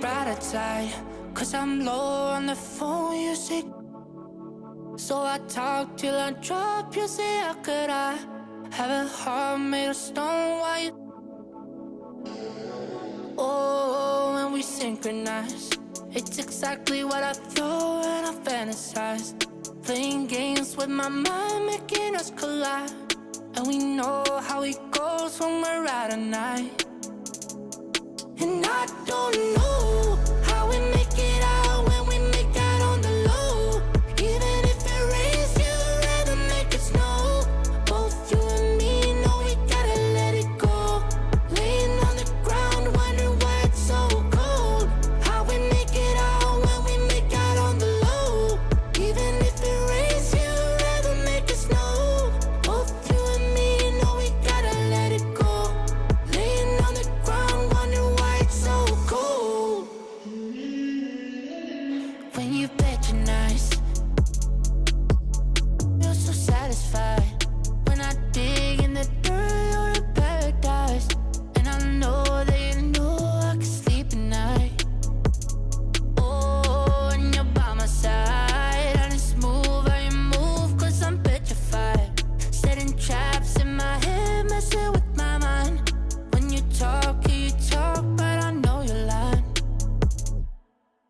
brighter side, 'cause I'm low on the phone, you say. So I talk till I drop, you say, how could I have a heart made of stone? Why you? Oh, when we synchronize, it's exactly what I thought and I fantasized. Playing games with my mind, making us collide. And we know how it goes when we're out at night. And I don't know how we make it out when we make out on the low. Even if it rains, you'd rather make it snow. Both you and me know we gotta let it go. Laying on the ground, wondering why it's so cold. How we make it out when we make out on the low. Even if it rains, you'd rather make it snow. Both you and me know we gotta let it go. Laying on the ground, wondering why it's so cold. When you patronize, you're so satisfied. When I dig in the dirt, you're in paradise. And I know that you know I can sleep at night. Oh, and you're by my side, and it's smooth how you move, 'cause I'm petrified. Setting traps in my head, messing with my mind. When you talk, but I know you're lying.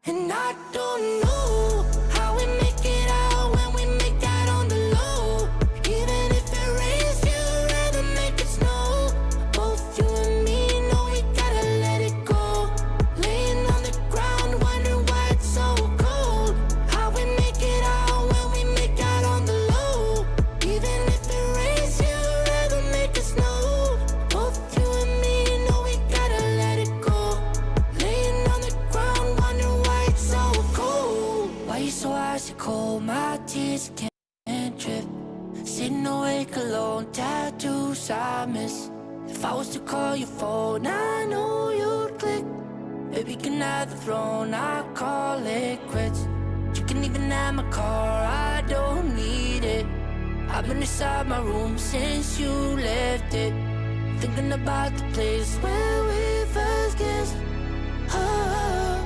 And I don't know how we make it out when we make out on the low. Even if it rains, you'd rather make it snow. Both you and me know we gotta let it go. Laying on the ground, wondering why it's so cold. How we make it out when we make out on the low. Even if it rains, you'd rather make it snow. Both you and me know we gotta let it go. Laying on the ground, wondering why it's so cold. Why you so icy cold? My tears can't drip. Sitting awake alone, tattoos I miss. If I was to call your phone, I know you'd click. Baby, can have the throne, I call it quits. You can even have my car, I don't need it. I've been inside my room since you left it. Thinking about the place where we first kissed. Oh,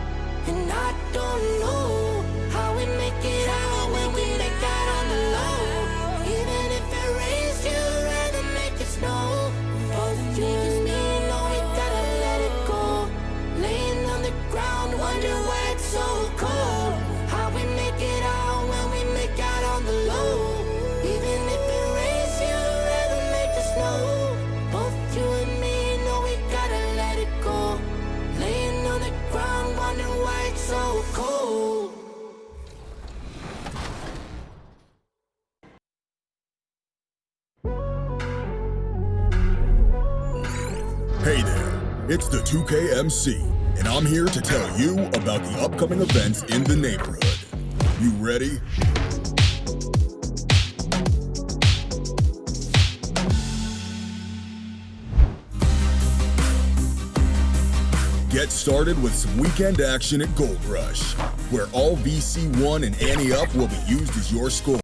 and I don't know how we make it out when we make out on the low. Even if it rains, you'd rather make it snow. Both you and me know we gotta let it go. Laying on the ground, wondering why it's so cold. How we make it out when we make out on the low. Even if it rains, you'd rather make it snow. Both you and me know we gotta let it go. Laying on the ground, wondering why it's so cold. Hey there, it's the 2KMC, and I'm here to tell you about the upcoming events in the neighborhood. You ready? Get started with some weekend action at Gold Rush, where all VC1 and Ante Up will be used as your score.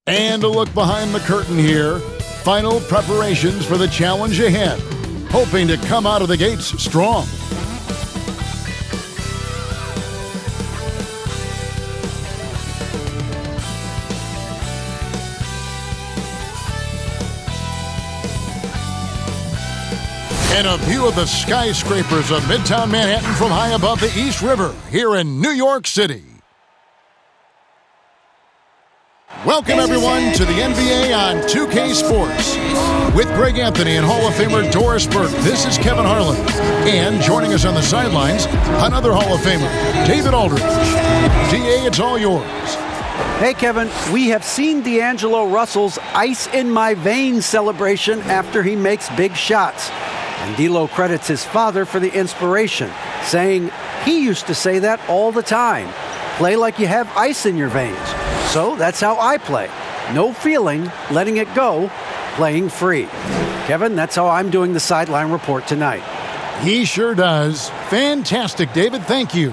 And a look behind the curtain here. Final preparations for the challenge ahead. Hoping to come out of the gates strong. And a view of the skyscrapers of Midtown Manhattan from high above the East River here in New York City. Welcome, everyone, to the NBA on 2K Sports. With Karl-Anthony and Hall of Famer Doris Burke, this is Kevin Harlan. And joining us on the sidelines, another Hall of Famer, David Aldridge. DA, it's all yours. Hey, Kevin, we have seen D'Angelo Russell's ice in my veins celebration after he makes big shots. And D'Lo credits his father for the inspiration, saying he used to say that all the time. Play like you have ice in your veins. So that's how I play. No feeling, letting it go, playing free. Kevin, that's how I'm doing the sideline report tonight. He sure does. Fantastic, David. Thank you.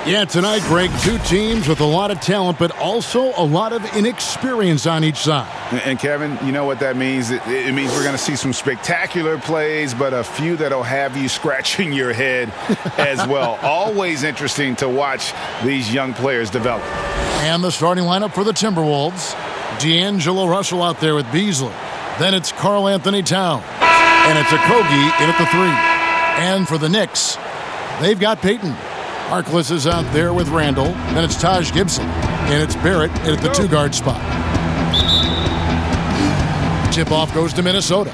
Yeah, tonight, Greg, two teams with a lot of talent, but also a lot of inexperience on each side. And Kevin, you know what that means? It means we're going to see some spectacular plays, but a few that'll have you scratching your head as well. Always interesting to watch these young players develop. And the starting lineup for the Timberwolves. D'Angelo Russell out there with Beasley. Then it's Karl-Anthony Towns. And it's Okogie in at the 3. And for the Knicks, they've got Payton. Harkless is out there with Randall. Then it's Taj Gibson. And it's Barrett in at the 2-guard spot. Tip-off goes to Minnesota.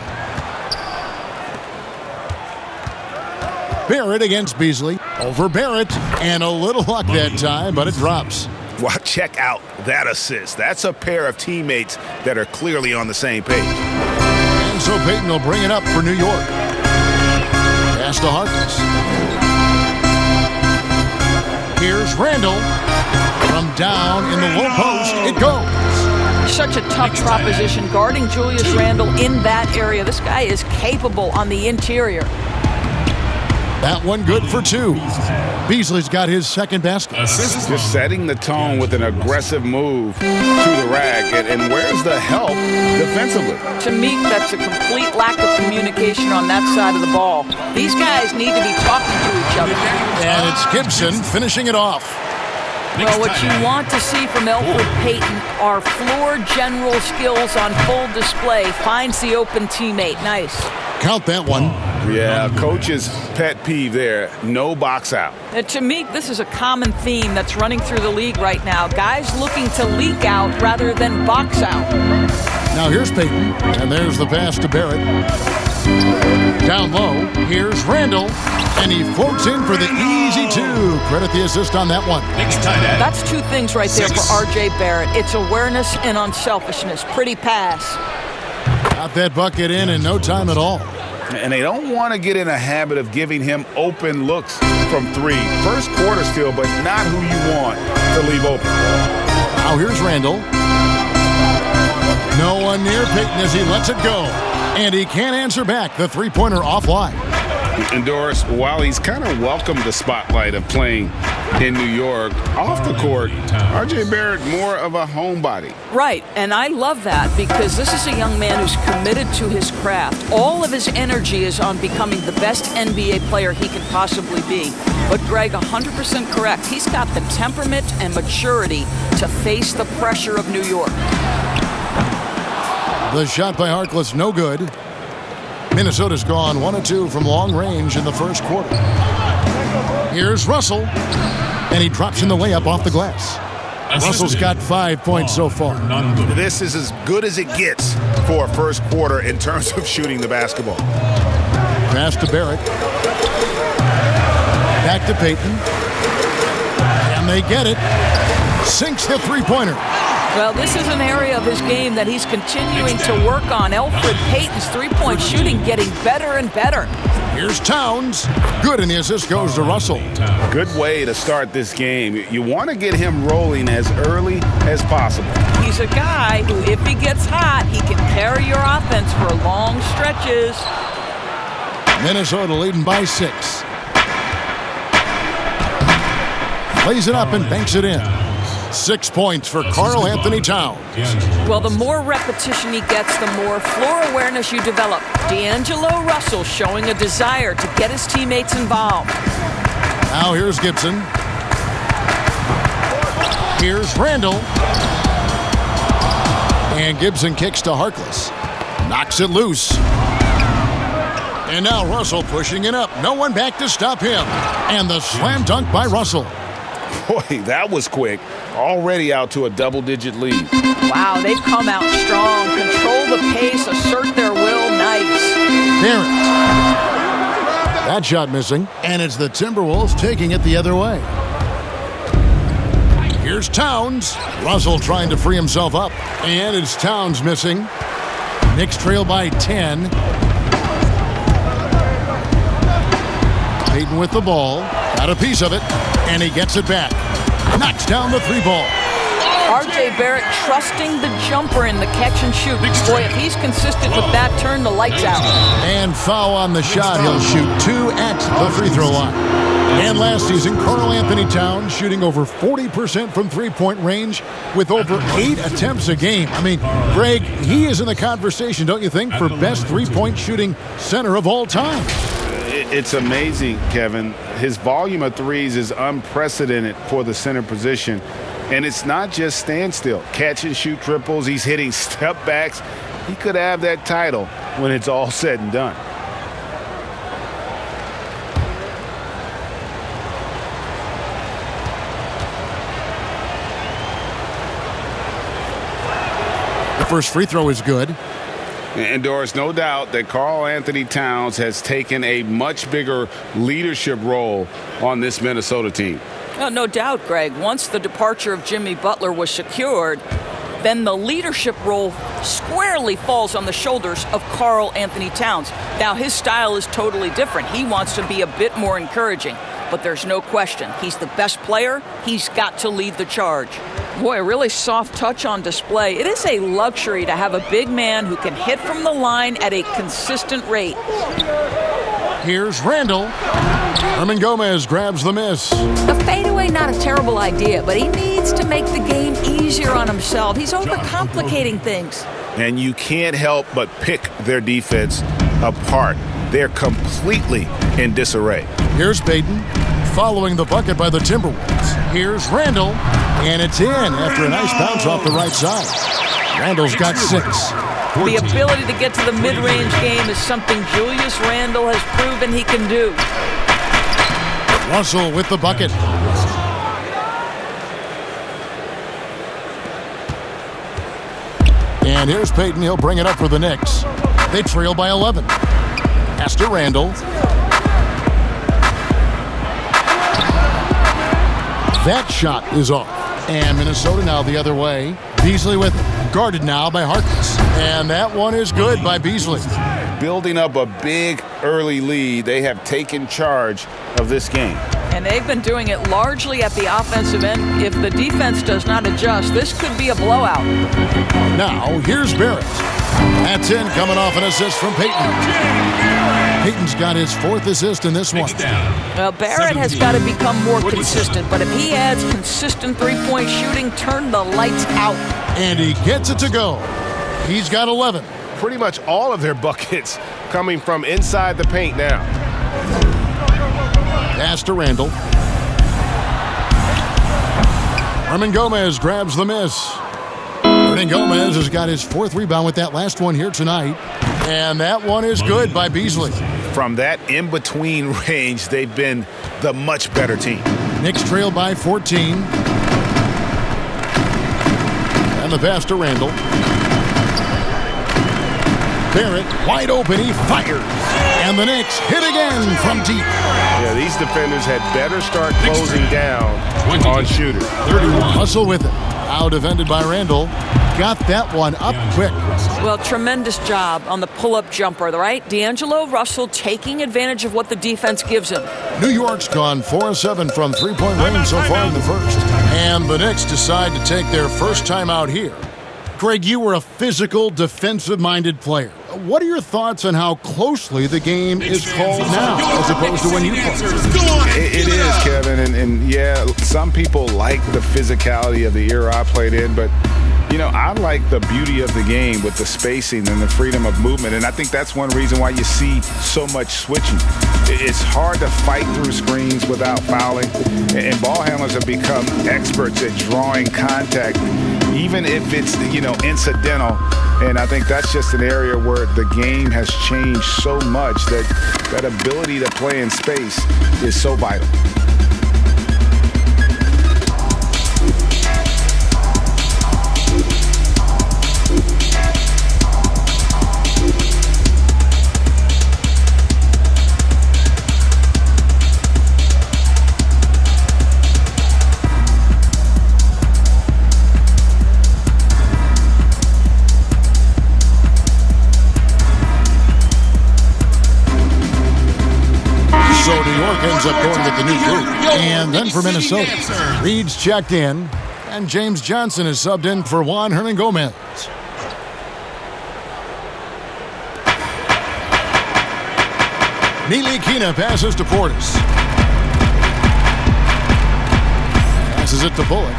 Barrett against Beasley. Over Barrett. And a little luck that time, but it drops. Well, check out that assist. That's a pair of teammates that are clearly on the same page. And so Payton will bring it up for New York. Pass to Harkless. Here's Randall. From down in the low post, it goes. Such a tough proposition guarding Julius Randle in that area. This guy is capable on the interior. That one good for 2. Beasley's got his second basket. Just setting the tone with an aggressive move to the rack. And where's the help defensively? To me, that's a complete lack of communication on that side of the ball. These guys need to be talking to each other. And it's Gibson finishing it off. Well, what you want to see from Elfrid Payton are floor general skills on full display. Finds the open teammate. Nice. Count that one. Yeah, coach's pet peeve there. No box out. To me, this is a common theme that's running through the league right now. Guys looking to leak out rather than box out. Now here's Payton, and there's the pass to Barrett. Down low, here's Randall, and he floats in for the easy 2. Credit the assist on that one. That's 2 things right there for R.J. Barrett. It's awareness and unselfishness. Pretty pass. Got that bucket in no time at all. And they don't want to get in a habit of giving him open looks from 3. First quarter still, but not who you want to leave open. Now here's Randall. No one near Payton as he lets it go. And he can't answer back. The 3-pointer offline. And Doris, while he's kind of welcomed the spotlight of playing in New York, off the court, R.J. Barrett more of a homebody. Right, and I love that because this is a young man who's committed to his craft. All of his energy is on becoming the best NBA player he can possibly be. But Greg, 100% correct. He's got the temperament and maturity to face the pressure of New York. The shot by Harkless, no good. Minnesota's gone 1 of 2 from long range in the first quarter. Here's Russell, and he drops in the layup off the glass. Russell's got 5 points so far. This is as good as it gets for a first quarter in terms of shooting the basketball. Pass to Barrett. Back to Payton. And they get it. Sinks the 3-pointer. Well, this is an area of his game that he's continuing to work on. Elfrid Payton's 3-point shooting getting better and better. Here's Towns. Good, and the assist goes to Russell. Good way to start this game. You want to get him rolling as early as possible. He's a guy who, if he gets hot, he can carry your offense for long stretches. Minnesota leading by 6. Plays it up and banks it in. 6 points for Karl-Anthony Towns. Well, the more repetition he gets, the more floor awareness you develop. D'Angelo Russell showing a desire to get his teammates involved. Now here's Gibson. Here's Randall. And Gibson kicks to Harkless. Knocks it loose. And now Russell pushing it up. No one back to stop him. And the slam dunk by Russell. Boy, that was quick. Already out to a double-digit lead. Wow, they've come out strong. Control the pace, assert their will. Nice. Barrett. That shot missing. And it's the Timberwolves taking it the other way. Here's Towns. Russell trying to free himself up. And it's Towns missing. Knicks trail by 10. Payton with the ball. Got a piece of it. And he gets it back. Knocks down the 3-ball. R.J. Barrett trusting the jumper in the catch and shoot. Boy, if he's consistent with that, turn the lights out. And foul on the shot. He'll shoot 2 at the free throw line. And last season, Karl-Anthony Towns shooting over 40% from three-point range with over 8 attempts a game. I mean, Greg, he is in the conversation, don't you think, for best three-point shooting center of all time? It's amazing, Kevin. His volume of threes is unprecedented for the center position. And it's not just standstill. Catch and shoot triples. He's hitting step backs. He could have that title when it's all said and done. The first free throw is good. And Doris, no doubt that Karl-Anthony Towns has taken a much bigger leadership role on this Minnesota team. Oh, no doubt, Greg. Once the departure of Jimmy Butler was secured, then the leadership role squarely falls on the shoulders of Karl-Anthony Towns. Now, his style is totally different. He wants to be a bit more encouraging. But there's no question. He's the best player. He's got to lead the charge. Boy, a really soft touch on display. It is a luxury to have a big man who can hit from the line at a consistent rate. Here's Randall. Herman Gomez grabs the miss. The fadeaway, not a terrible idea, but he needs to make the game easier on himself. He's overcomplicating things. And you can't help but pick their defense apart. They're completely in disarray. Here's Payton, following the bucket by the Timberwolves. Here's Randall, and it's in after a nice bounce off the right side. Randall's got 6. The ability to get to the mid-range game is something Julius Randle has proven he can do. Russell with the bucket. And here's Payton. He'll bring it up for the Knicks. They trail by 11. Pass to Randall. That shot is off. And Minnesota now the other way. Beasley with it. Guarded now by Harkless. And that one is good by Beasley. Building up a big early lead, they have taken charge of this game. And they've been doing it largely at the offensive end. If the defense does not adjust, this could be a blowout. Now, here's Barrett. That's in, coming off an assist from Payton. Payton's got his 4th assist in this one. Well, Barrett has got to become more consistent, but if he adds consistent three-point shooting, turn the lights out. And he gets it to go. He's got 11. Pretty much all of their buckets coming from inside the paint now. Pass to Randall. Herman Gomez grabs the miss. Hernan Gomez has got his 4th rebound with that last one here tonight. And that one is good by Beasley. From that in-between range, they've been the much better team. Knicks trail by 14. And the pass to Randall. Barrett wide open, he fires. And the Knicks hit again from deep. Yeah, these defenders had better start closing down on shooters. Hustle with it. Out defended by Randall. Got that one up quick. Well, tremendous job on the pull-up jumper, right? D'Angelo Russell taking advantage of what the defense gives him. New York's gone 4-7 from three-point range so far in the first. And the Knicks decide to take their first time out here. Greg, you were a physical, defensive-minded player. What are your thoughts on how closely the game is called now as opposed to when you played? It is, Kevin. And yeah, some people like the physicality of the era I played in, but you know, I like the beauty of the game with the spacing and the freedom of movement, and I think that's one reason why you see so much switching. It's hard to fight through screens without fouling, and ball handlers have become experts at drawing contact, even if it's, you know, incidental. And I think that's just an area where the game has changed so much that that ability to play in space is so vital. So New York ends up going with the new group. And then for Minnesota, Reed's checked in, and James Johnson is subbed in for Juan Hernan Gomez. Ntilikina passes to Portis. Passes it to Bullock.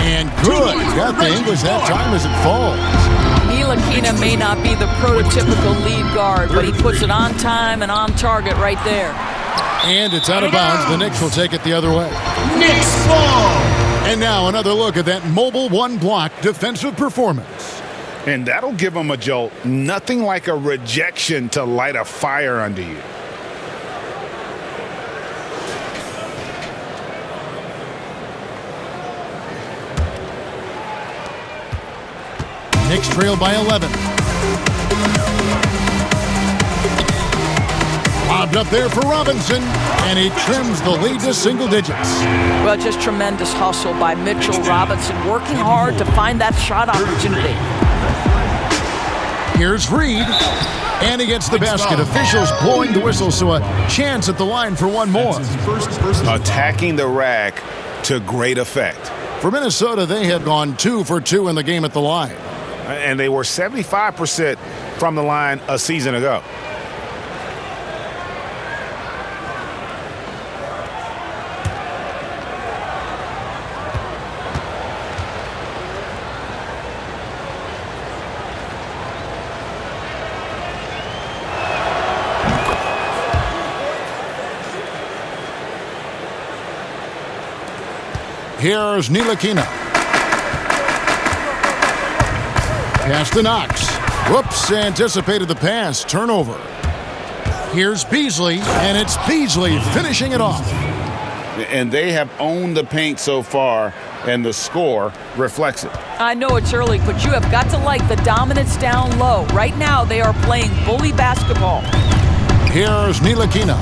And good. Got the English that time as it falls. Ntilikina may not be the prototypical lead guard, but he puts it on time and on target right there. And it's out of bounds. The Knicks will take it the other way. Knicks ball. And now another look at that mobile one-block defensive performance. And that'll give them a jolt. Nothing like a rejection to light a fire under you. Knicks trail by 11. Lobbed up there for Robinson, and he trims the lead to single digits. Well, just tremendous hustle by Mitchell Robinson, working hard to find that shot opportunity. Here's Reed, and he gets the basket. Officials blowing the whistle, so a chance at the line for one more. Attacking the rack to great effect. For Minnesota, they had gone 2 for 2 in the game at the line. And they were 75% from the line a season ago. Here's Ntilikina. Pass to Knox. Whoops, anticipated the pass. Turnover. Here's Beasley, and it's Beasley finishing it off. And they have owned the paint so far, and the score reflects it. I know it's early, but you have got to like the dominance down low. Right now, they are playing bully basketball. Here's Ntilikina.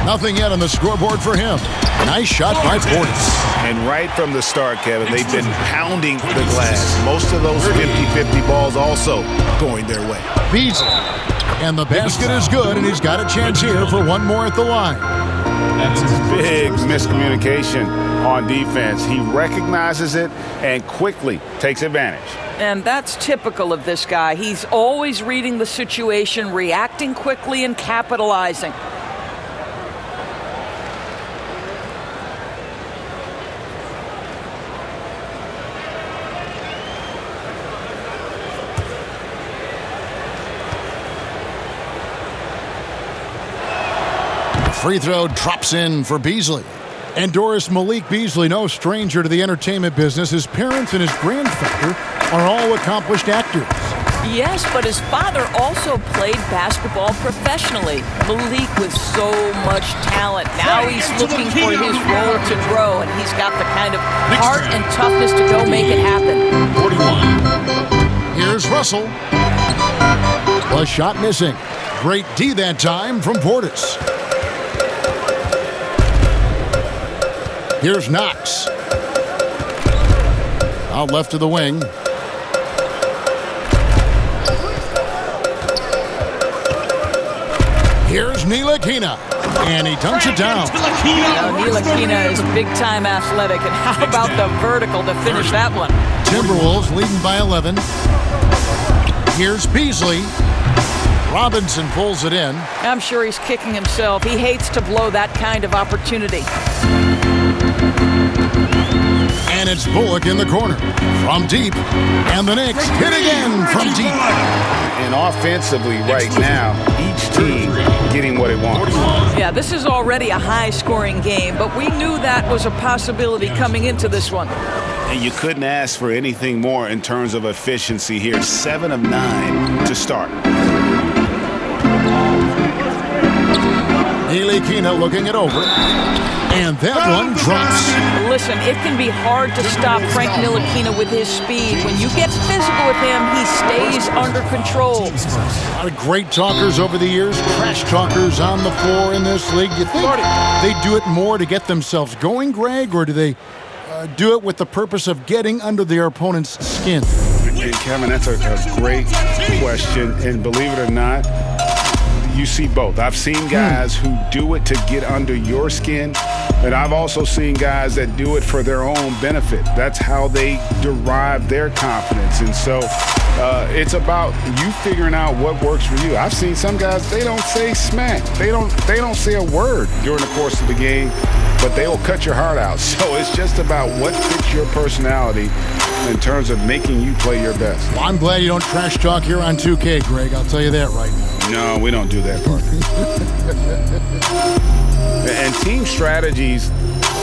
Nothing yet on the scoreboard for him. Nice shot by Portis. And right from the start, Kevin, they've been pounding the glass. Most of those 50-50 balls also going their way. Beasley. And the basket is good, and he's got a chance here for one more at the line. Big miscommunication on defense. He recognizes it and quickly takes advantage. And that's typical of this guy. He's always reading the situation, reacting quickly, and capitalizing. Free throw drops in for Beasley. And Doris, Malik Beasley, no stranger to the entertainment business. His parents and his grandfather are all accomplished actors. Yes, but his father also played basketball professionally. Malik with so much talent. Now he's looking for his role to grow, and he's got the kind of heart and toughness to go make it happen. 41. Here's Russell. A shot missing. Great D that time from Portis. Here's Knox. Out left to the wing. Here's Ntilikina. And he dunks it down. Now, Ntilikina is big-time athletic. And how about the vertical to finish that one? Timberwolves leading by 11. Here's Beasley. Robinson pulls it in. I'm sure he's kicking himself. He hates to blow that kind of opportunity. And it's Bullock in the corner from deep. And the Knicks hit again from deep. And offensively right now, each team getting what it wants. Yeah, this is already a high-scoring game, but we knew that was a possibility coming into this one. And you couldn't ask for anything more in terms of efficiency here. 7 of 9 to start. Ntilikina looking it over. And that one drops. Listen, it can be hard to stop Frank Ntilikina with his speed. When you get physical with him, he stays under control. A lot of great talkers over the years, trash talkers on the floor in this league. You think they do it more to get themselves going, Greg, or do they do it with the purpose of getting under their opponent's skin? And Kevin, that's a great question. And believe it or not, you see both. I've seen guys who do it to get under your skin, and I've also seen guys that do it for their own benefit. That's how they derive their confidence. And so It's about you figuring out what works for you. I've seen some guys, they don't say smack. They don't say a word during the course of the game, but they will cut your heart out. So it's just about what fits your personality in terms of making you play your best. Well, I'm glad you don't trash talk here on 2K, Greg. I'll tell you that right now. No, we don't do that part. And team strategies,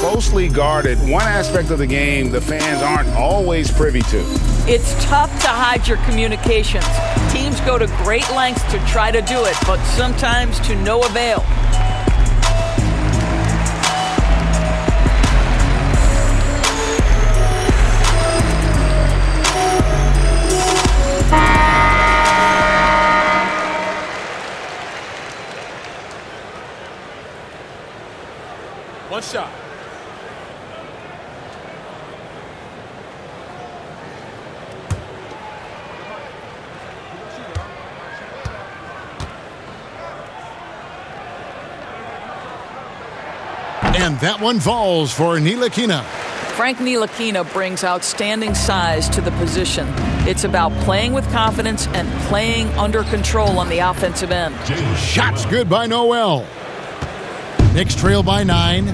closely guarded. One aspect of the game the fans aren't always privy to. It's tough to hide your communications. Teams go to great lengths to try to do it, but sometimes to no avail. One shot. And that one falls for Ntilikina. Frank Ntilikina brings outstanding size to the position. It's about playing with confidence and playing under control on the offensive end. Shots good by Noel. Knicks trail by 9.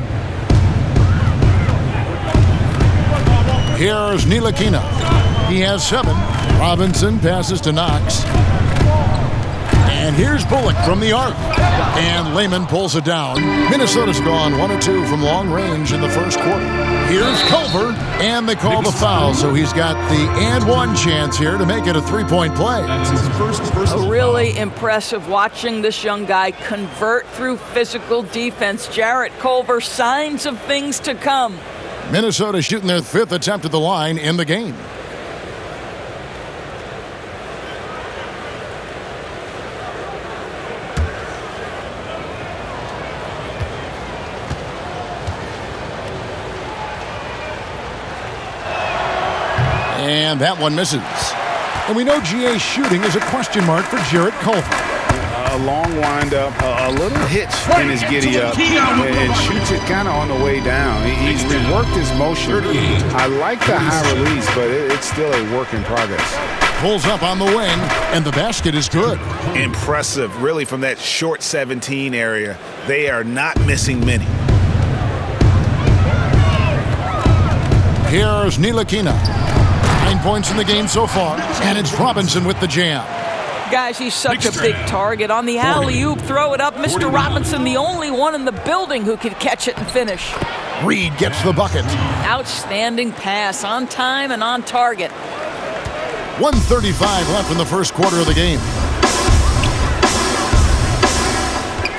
Here's Ntilikina. He has 7. Robinson passes to Knox. And here's Bullock from the arc. And Lehman pulls it down. Minnesota's gone 1 of 2 from long range in the first quarter. Here's Culver, and they call the foul, so he's got the and one chance here to make it a three-point play. Really impressive watching this young guy convert through physical defense. Jarrett Culver, signs of things to come. Minnesota shooting their 5th attempt at the line in the game. And that one misses. And we know GA's shooting is a question mark for Jarrett Culver. A long windup, a little hitch in his giddy up, and shoots it kind of on the way down. He's reworked his motion. I like the high release, but it's still a work in progress. Pulls up on the wing, and the basket is good. Impressive, really, from that short 17 area. They are not missing many. Here's Ntilikina. 9 points in the game so far, and it's Robinson with the jam. Guys, he's such a big target. On the alley-oop, throw it up. Mr. Robinson, the only one in the building who can catch it and finish. Reed gets the bucket. Outstanding pass, on time and on target. 1:35 left in the first quarter of the game.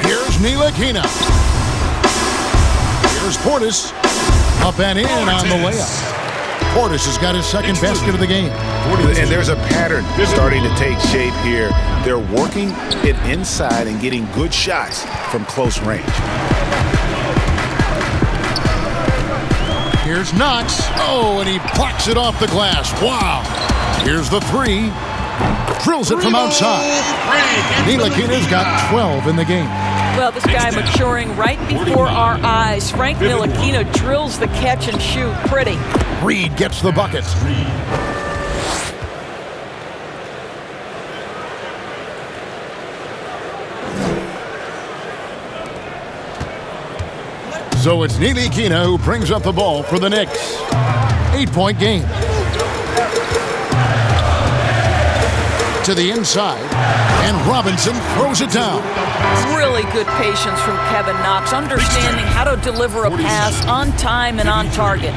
Here's Ntilikina. Here's Portis. Up and in on the layup. Portis has got his second basket of the game. And there's a pattern starting to take shape here. They're working it inside and getting good shots from close range. Here's Knox. Oh, and he blocks it off the glass. Wow. Here's the 3. Drills it from outside. Ntilikina's got 12 in the game. Well, this guy maturing right before our eyes. Frank Ntilikina drills the catch and shoot. Pretty. Reed gets the bucket. So it's Ntilikina who brings up the ball for the Knicks. 8-point game. To the inside, and Robinson throws it down. Really good patience from Kevin Knox, understanding how to deliver a pass on time and on target.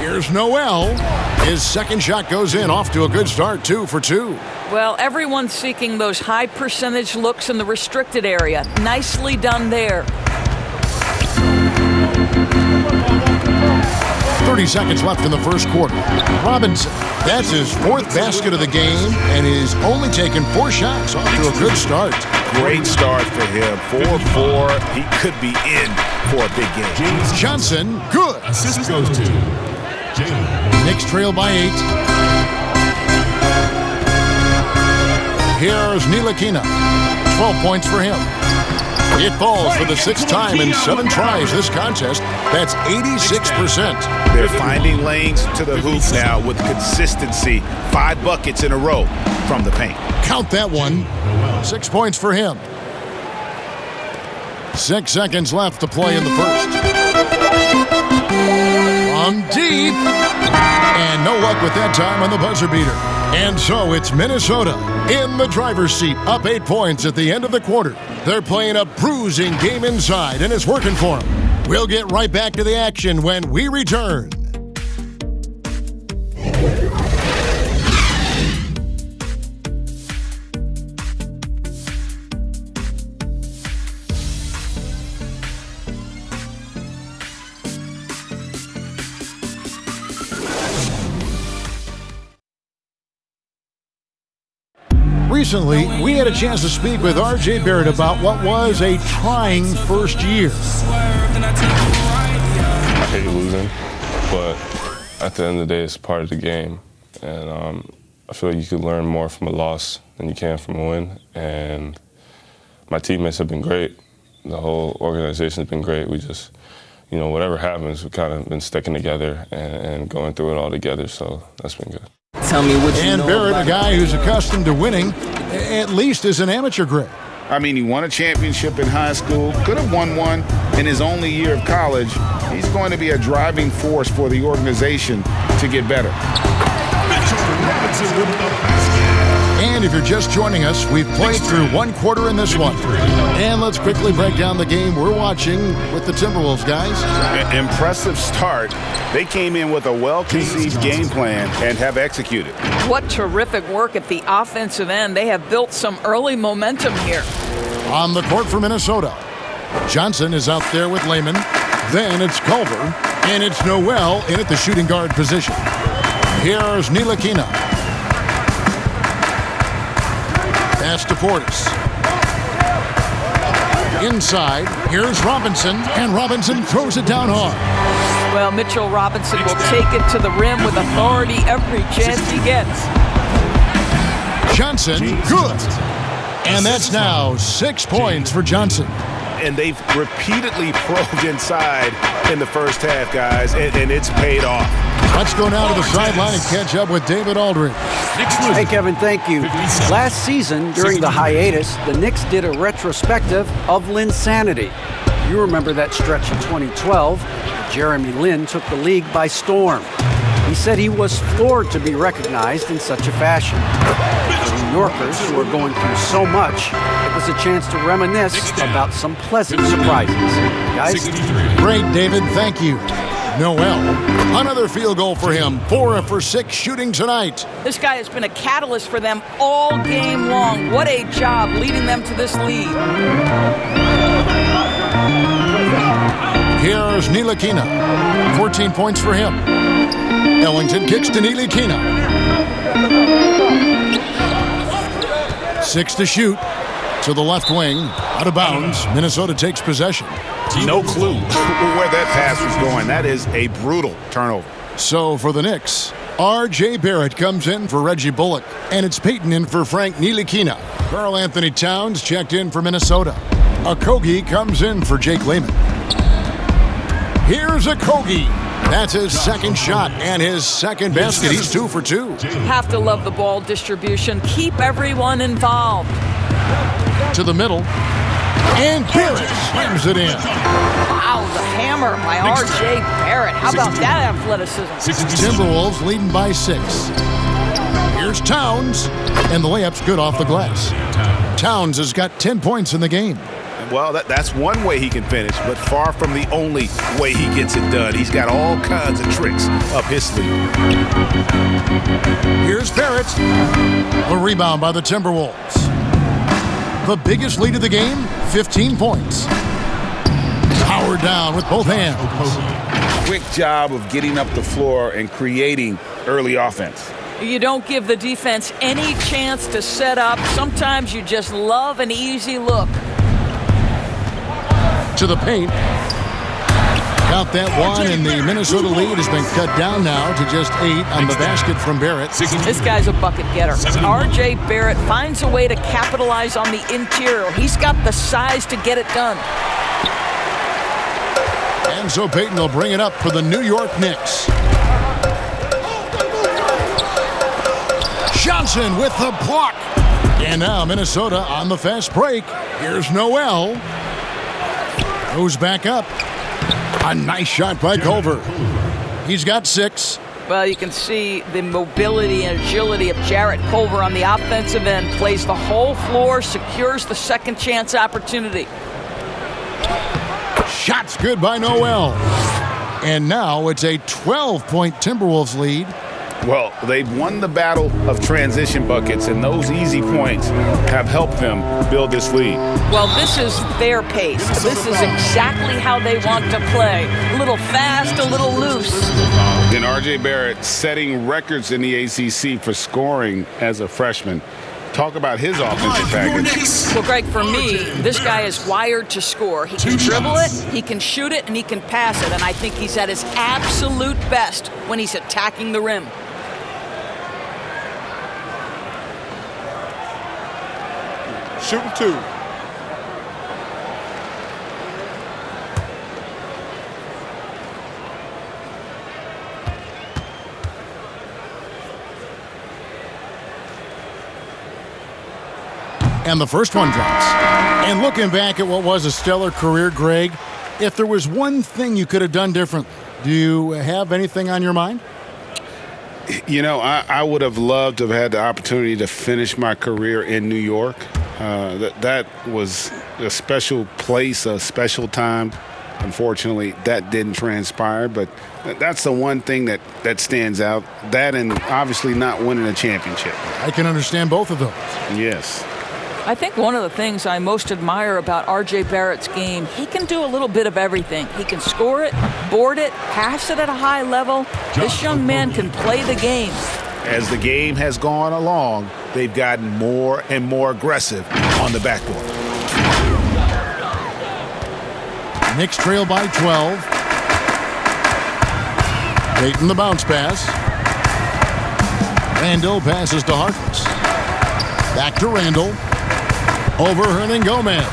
Here's Noel. His second shot goes in, off to a good start, 2 for 2. Well, everyone's seeking those high percentage looks in the restricted area. Nicely done there. 30 seconds left in the first quarter. Robinson, that's his 4th basket of the game, and is only taken 4 shots, off to a good start. Great start for him. 4-4. He could be in for a big game. Johnson, good. Assist goes to Jalen. Knicks trail by 8. Here's Ntilikina. 12 points for him. It falls for the 6th time in 7 tries this contest. That's 86%. They're finding lanes to the hoop now with consistency. 5 buckets in a row from the paint. Count that one. 6 points for him. 6 seconds left to play in the first. From deep. And no luck with that time on the buzzer beater. And so it's Minnesota in the driver's seat, up 8 points at the end of the quarter. They're playing a bruising game inside, and it's working for them. We'll get right back to the action when we return. Recently, we had a chance to speak with R.J. Barrett about what was a trying first year. I hate losing, but at the end of the day, it's part of the game. And I feel like you can learn more from a loss than you can from a win. And my teammates have been great. The whole organization has been great. We just, whatever happens, we've kind of been sticking together and going through it all together, so that's been good. Tell me what you know. And Barrett, a guy who's accustomed to winning, at least as an amateur grade. I mean, he won a championship in high school, could have won one in his only year of college. He's going to be a driving force for the organization to get better. And if you're just joining us, we've played through 1 quarter in this one. And let's quickly break down the game we're watching with the Timberwolves, guys. Impressive start. They came in with a well-conceived game plan and have executed. What terrific work at the offensive end. They have built some early momentum here. On the court for Minnesota, Johnson is out there with Lehman. Then it's Culver, and it's Noel in at the shooting guard position. Here's Ntilikina. Pass to Portis. Inside, here's Robinson, and Robinson throws it down hard. Well, Mitchell Robinson will take it to the rim with authority every chance he gets. Johnson, good. And that's now 6 points for Johnson. And they've repeatedly probed inside in the first half, guys, and it's paid off. Let's go now to the sideline and catch up with David Aldridge. Hey, Kevin, thank you. Last season, during the hiatus, the Knicks did a retrospective of Linsanity. You remember that stretch in 2012. Jeremy Lin took the league by storm. He said he was floored to be recognized in such a fashion. For New Yorkers who are going through so much, it was a chance to reminisce about some pleasant surprises. Guys? Great, David. Thank you. Noel, another field goal for him. 4 for 6 shooting tonight. This guy has been a catalyst for them all game long. What a job leading them to this lead. Here's Ntilikina. 14 points for him. Ellington kicks to Ntilikina. 6 to shoot. To the left wing. Out of bounds. Minnesota takes possession. No clue where that pass was going. That is a brutal turnover. So for the Knicks, R.J. Barrett comes in for Reggie Bullock. And it's Peyton in for Frank Ntilikina. Karl-Anthony Towns checked in for Minnesota. Okogie comes in for Jake Lehman. Here's Okogie. That's his second shot and his second basket. He's 2 for 2. Have to love the ball distribution. Keep everyone involved. To the middle. And Barrett slams it in. Wow, the hammer by R.J. Barrett. How about that athleticism? Timberwolves leading by 6. Here's Towns. And the layup's good off the glass. Towns has got 10 points in the game. Well, that's one way he can finish, but far from the only way he gets it done. He's got all kinds of tricks up his sleeve. Here's Barrett. A rebound by the Timberwolves. The biggest lead of the game, 15 points. Powered down with both hands. Quick job of getting up the floor and creating early offense. You don't give the defense any chance to set up. Sometimes you just love an easy look. To the paint. Got that one, and the Minnesota lead has been cut down now to just 8 on the basket from Barrett. This guy's a bucket getter. R.J. Barrett finds a way to capitalize on the interior. He's got the size to get it done. And so Payton will bring it up for the New York Knicks. Johnson with the block. And now Minnesota on the fast break. Here's Noel. Goes back up. A nice shot by Culver. He's got 6. Well, you can see the mobility and agility of Jarrett Culver on the offensive end. Plays the whole floor, secures the second chance opportunity. Shots good by Noel. And now it's a 12-point Timberwolves lead. Well, they've won the battle of transition buckets, and those easy points have helped them build this lead. Well, this is their pace. This is exactly how they want to play. A little fast, a little loose. And R.J. Barrett setting records in the ACC for scoring as a freshman. Talk about his offensive package. Well, Greg, for me, this guy is wired to score. He can dribble it, he can shoot it, and he can pass it. And I think he's at his absolute best when he's attacking the rim. Shooting 2. And the first one drops. And looking back at what was a stellar career, Greg, if there was one thing you could have done differently, do you have anything on your mind? You know, I would have loved to have had the opportunity to finish my career in New York. That was a special place, a special time. Unfortunately, that didn't transpire, but that's the one thing that stands out. That and obviously not winning a championship. I can understand both of those. Yes. I think one of the things I most admire about R.J. Barrett's game, he can do a little bit of everything. He can score it, board it, pass it at a high level. This young man can play the game. As the game has gone along, they've gotten more and more aggressive on the backboard. Knicks trail by 12. Payton the bounce pass. Randall passes to Harkless. Back to Randall. Over Hernangomez.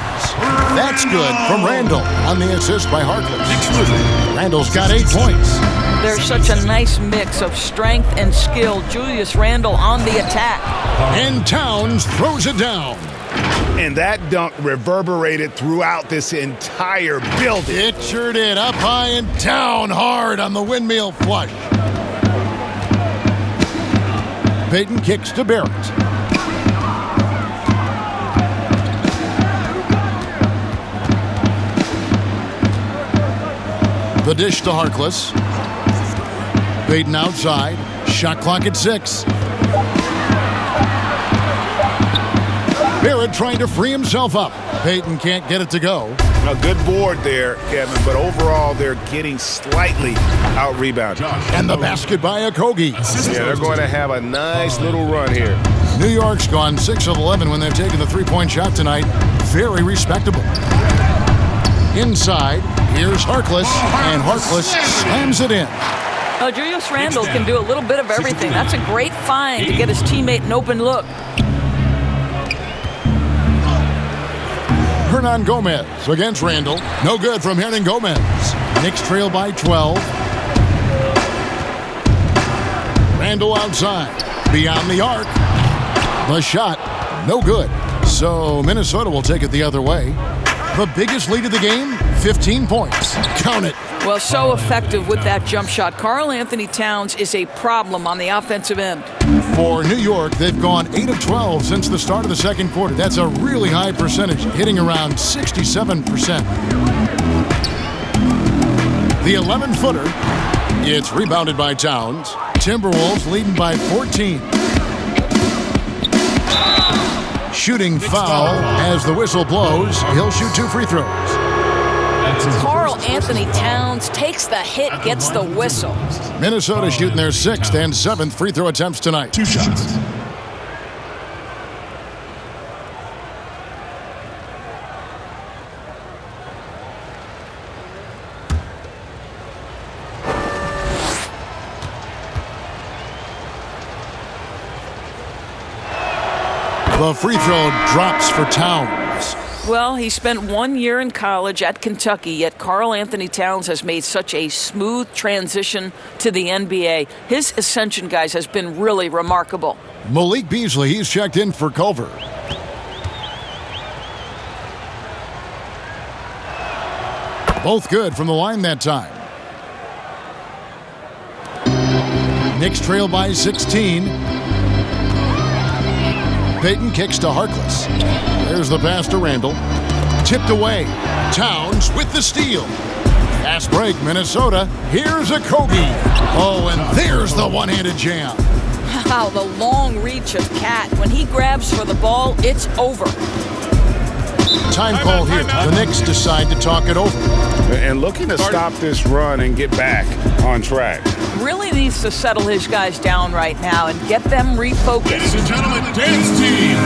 That's good from Randall on the assist by Harkless. Randall's got 8 points. There's such a nice mix of strength and skill. Julius Randle on the attack. And Towns throws it down. And that dunk reverberated throughout this entire building. It sure did. Up high and down hard on the windmill flush. Payton kicks to Barrett. The dish to Harkless. Payton outside. Shot clock at 6. Barrett trying to free himself up. Payton can't get it to go. A good board there, Kevin, but overall they're getting slightly out-rebounded. And the basket by Okogie. Yeah, they're going to have a nice little run here. New York's gone 6 of 11 when they've taken the three-point shot tonight. Very respectable. Inside, here's Harkless, and Harkless slams it in. Julius Randle can do a little bit of everything. That's a great find to get his teammate an open look. Hernangomez against Randall. No good from Hernangomez. Knicks trail by 12. Randall outside. Beyond the arc. The shot, no good. So Minnesota will take it the other way. The biggest lead of the game, 15 points. Count it. Well, so effective with that jump shot. Karl-Anthony Towns is a problem on the offensive end. For New York, they've gone 8 of 12 since the start of the second quarter. That's a really high percentage, hitting around 67%. The 11-footer, it's rebounded by Towns. Timberwolves leading by 14. Shooting foul as the whistle blows. He'll shoot 2 free throws. Karl-Anthony Towns takes the hit, gets the whistle. Minnesota shooting their 6th and 7th free throw attempts tonight. 2 shots. The free throw drops for Towns. Well, he spent 1 year in college at Kentucky, yet Karl-Anthony Towns has made such a smooth transition to the NBA. His ascension, guys, has been really remarkable. Malik Beasley, he's checked in for Culver. Both good from the line that time. Knicks trail by 16. Payton kicks to Harkless. There's the pass to Randall. Tipped away. Towns with the steal. Fast break, Minnesota. Here's a Kobe. Oh, and there's the one-handed jam. Wow, the long reach of Cat. When he grabs for the ball, it's over. Time call here. The Knicks decide to talk it over. And looking to stop this run and get back on track. Really needs to settle his guys down right now and get them refocused. Ladies and gentlemen, dance team.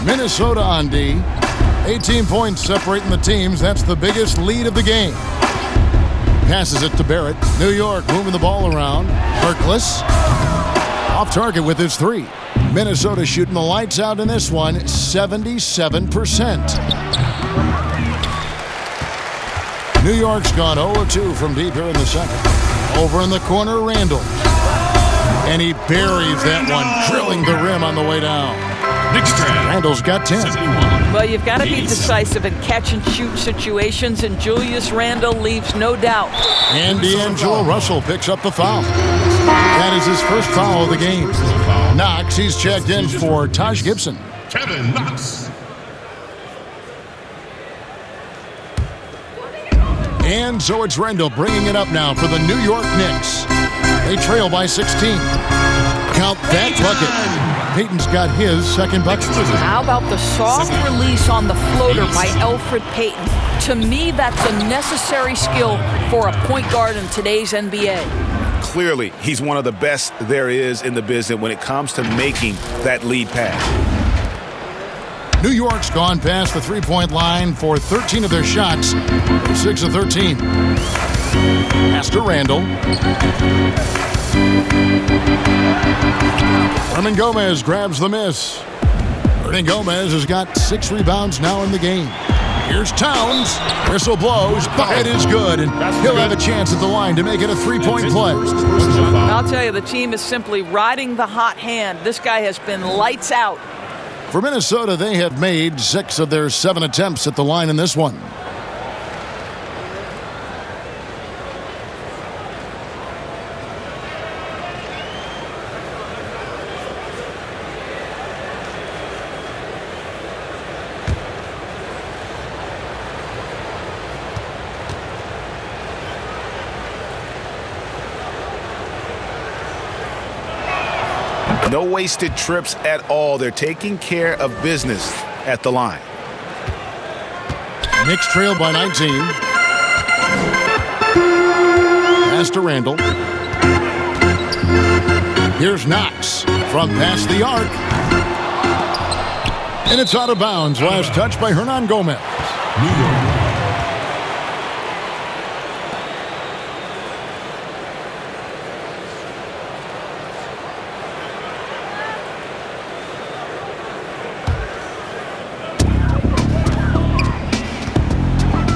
Minnesota on D. 18 points separating the teams. That's the biggest lead of the game. Passes it to Barrett. New York moving the ball around. Harkless off target with his three. Minnesota shooting the lights out in this one, 77%. New York's gone 0-2 from deep here in the second. Over in the corner, Randall. And he buries that one, drilling the rim on the way down. Randall's got 10. Well, you've got to be decisive in catch-and-shoot situations, and Julius Randle leaves no doubt. And D'Angelo Russell picks up the foul. That is his first foul of the game. Knox, he's checked in for Taj Gibson. Kevin Knox. And so it's Randall bringing it up now for the New York Knicks. They trail by 16. Count that bucket. Payton's got his second bucket. How about the soft release on the floater by Elfrid Payton? To me, that's a necessary skill for a point guard in today's NBA. Clearly, he's one of the best there is in the business when it comes to making that lead pass. New York's gone past the three-point line for 13 of their shots. 6 of 13. Pass to Randall. Hernan Gomez grabs the miss. Hernan Gomez has got 6 rebounds now in the game. Here's Towns. Whistle blows. Bucket is good, and he'll have a chance at the line to make it a three-point play. I'll tell you, the team is simply riding the hot hand. This guy has been lights out. For Minnesota, they have made 6 of their 7 attempts at the line in this one. No wasted trips at all. They're taking care of business at the line. Knicks trail by 19. Pass to Randall. Here's Knox from past the arc. And it's out of bounds. Last touch by Hernan Gomez. New York.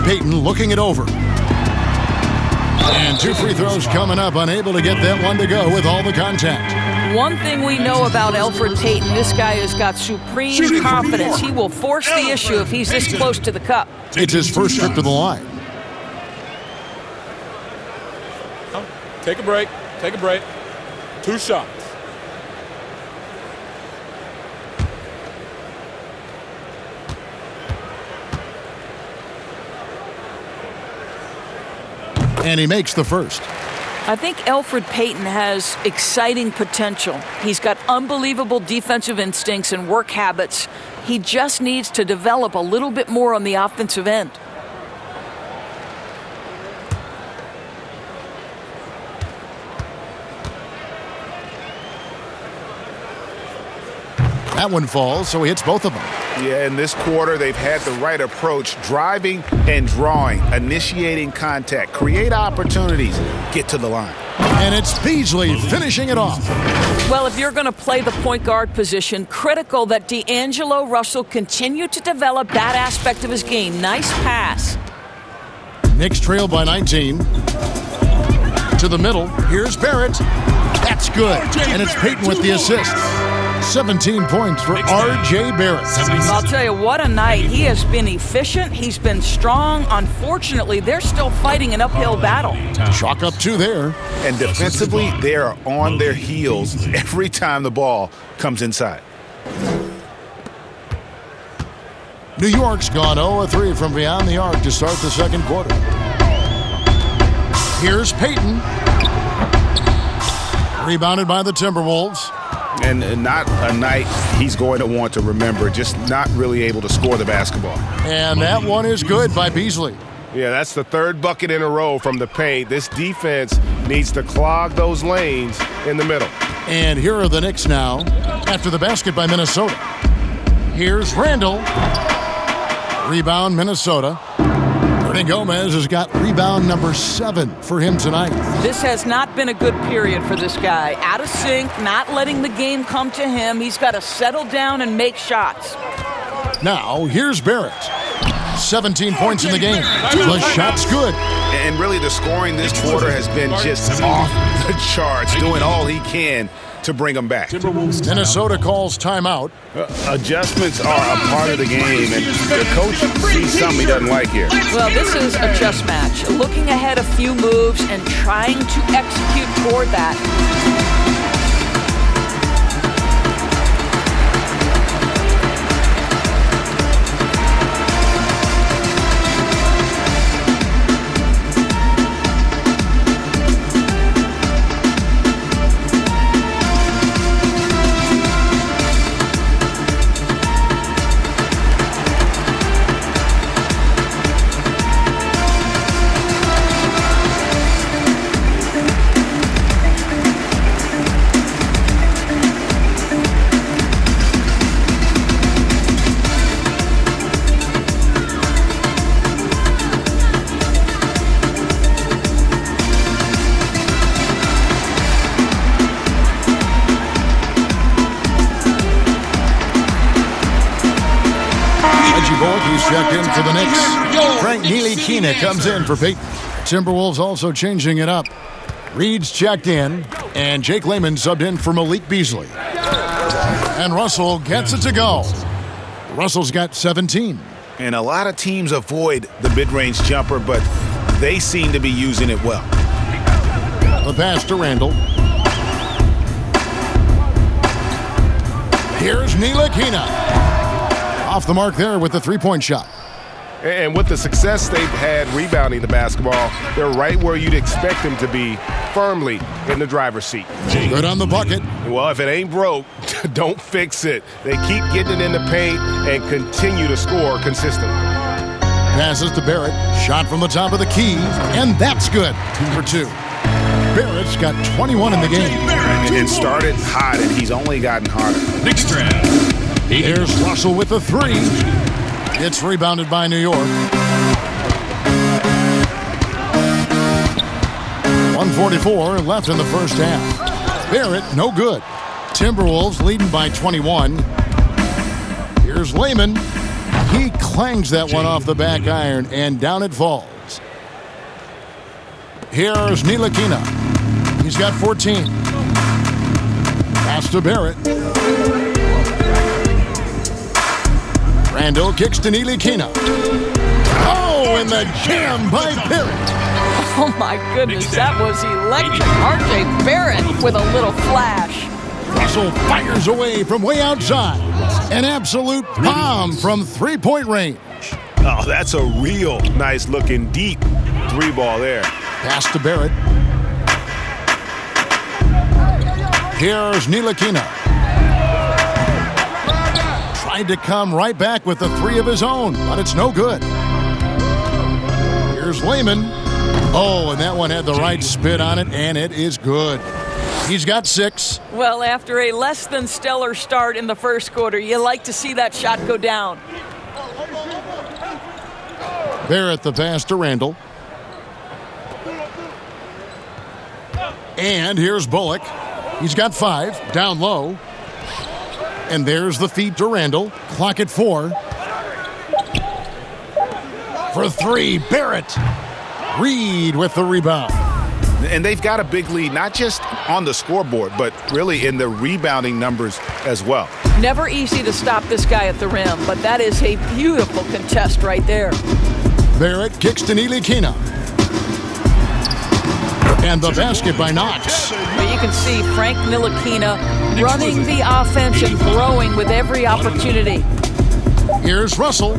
Payton looking it over. And 2 free throws coming up, unable to get that one to go with all the contact. One thing we know about Elfrid Payton, this guy has got supreme confidence. He will force the issue if he's this close to the cup. It's his first trip to the line. Take a break. Take a break. 2 shots. And he makes the first. I think Elfrid Payton has exciting potential. He's got unbelievable defensive instincts and work habits. He just needs to develop a little bit more on the offensive end. That one falls, so he hits both of them. Yeah, in this quarter, they've had the right approach, driving and drawing, initiating contact, create opportunities, get to the line. And it's Beasley finishing it off. Well, if you're going to play the point guard position, critical that D'Angelo Russell continue to develop that aspect of his game. Nice pass. Knicks trail by 19. To the middle, here's Barrett. That's good. And it's Payton with the assist. 17 points for R.J. Barrett. I'll tell you, what a night. He has been efficient. He's been strong. Unfortunately, they're still fighting an uphill battle. Chalk up 2 there. And defensively, they are on their heels every time the ball comes inside. New York's gone 0-3 from beyond the arc to start the second quarter. Here's Payton. Rebounded by the Timberwolves. And not a night he's going to want to remember, just not really able to score the basketball. And that one is good by Beasley. Yeah, that's the 3rd bucket in a row from the paint. This defense needs to clog those lanes in the middle. And here are the Knicks now after the basket by Minnesota. Here's Randall. Rebound, Minnesota. Ernie Gomez has got rebound number 7 for him tonight. This has not been a good period for this guy. Out of sync, not letting the game come to him. He's got to settle down and make shots. Now, here's Barrett. 17 points in the game. The shot's good. And really, the scoring this quarter has been just off the charts, doing all he can to bring them back. Minnesota calls timeout. Adjustments are a part of the game, and the coach sees something he doesn't like here. Well, this is a chess match. Looking ahead a few moves and trying to execute toward that. He's checked in for the Knicks. Frank Ntilikina comes in for Payton. Timberwolves also changing it up. Reed's checked in, and Jake Layman subbed in for Malik Beasley. And Russell gets it to go. Russell's got 17. And a lot of teams avoid the mid-range jumper, but they seem to be using it well. The pass to Randall. Here's Ntilikina. Off the mark there with the three-point shot. And with the success they've had rebounding the basketball, they're right where you'd expect them to be, firmly in the driver's seat. Good on the bucket. Well, if it ain't broke, don't fix it. They keep getting it in the paint and continue to score consistently. Passes to Barrett. Shot from the top of the key, and that's good. 2 for 2. Barrett's got 21 in the game. And started hot, and he's only gotten harder. Knicks draft. Here's Russell with the 3. It's rebounded by New York. 1:44 left in the first half. Barrett, no good. Timberwolves leading by 21. Here's Layman. He clangs that one off the back iron, and down it falls. Here's Ntilikina. He's got 14. Pass to Barrett. Randall kicks to Ntilikina. Oh, and the jam by Barrett. Oh my goodness, that was electric. R.J. Barrett with a little flash. Russell fires away from way outside. An absolute bomb from three-point range. Oh, that's a real nice looking deep three ball there. Pass to Barrett. Here's Ntilikina. Tried to come right back with the three of his own, but it's no good. Here's Lehman. Oh, and that one had the right spin on it, and it is good. He's got 6. Well, after a less than stellar start in the first quarter, you like to see that shot go down. Barrett the pass to Randall. And here's Bullock. He's got 5, down low. And there's the feed to Randall. Clock at 4. For 3, Barrett. Reed with the rebound. And they've got a big lead, not just on the scoreboard, but really in the rebounding numbers as well. Never easy to stop this guy at the rim, but that is a beautiful contest right there. Barrett kicks to Ntilikina. And the basket by Knox. But you can see Frank Ntilikina running the offense and throwing with every opportunity. Here's Russell.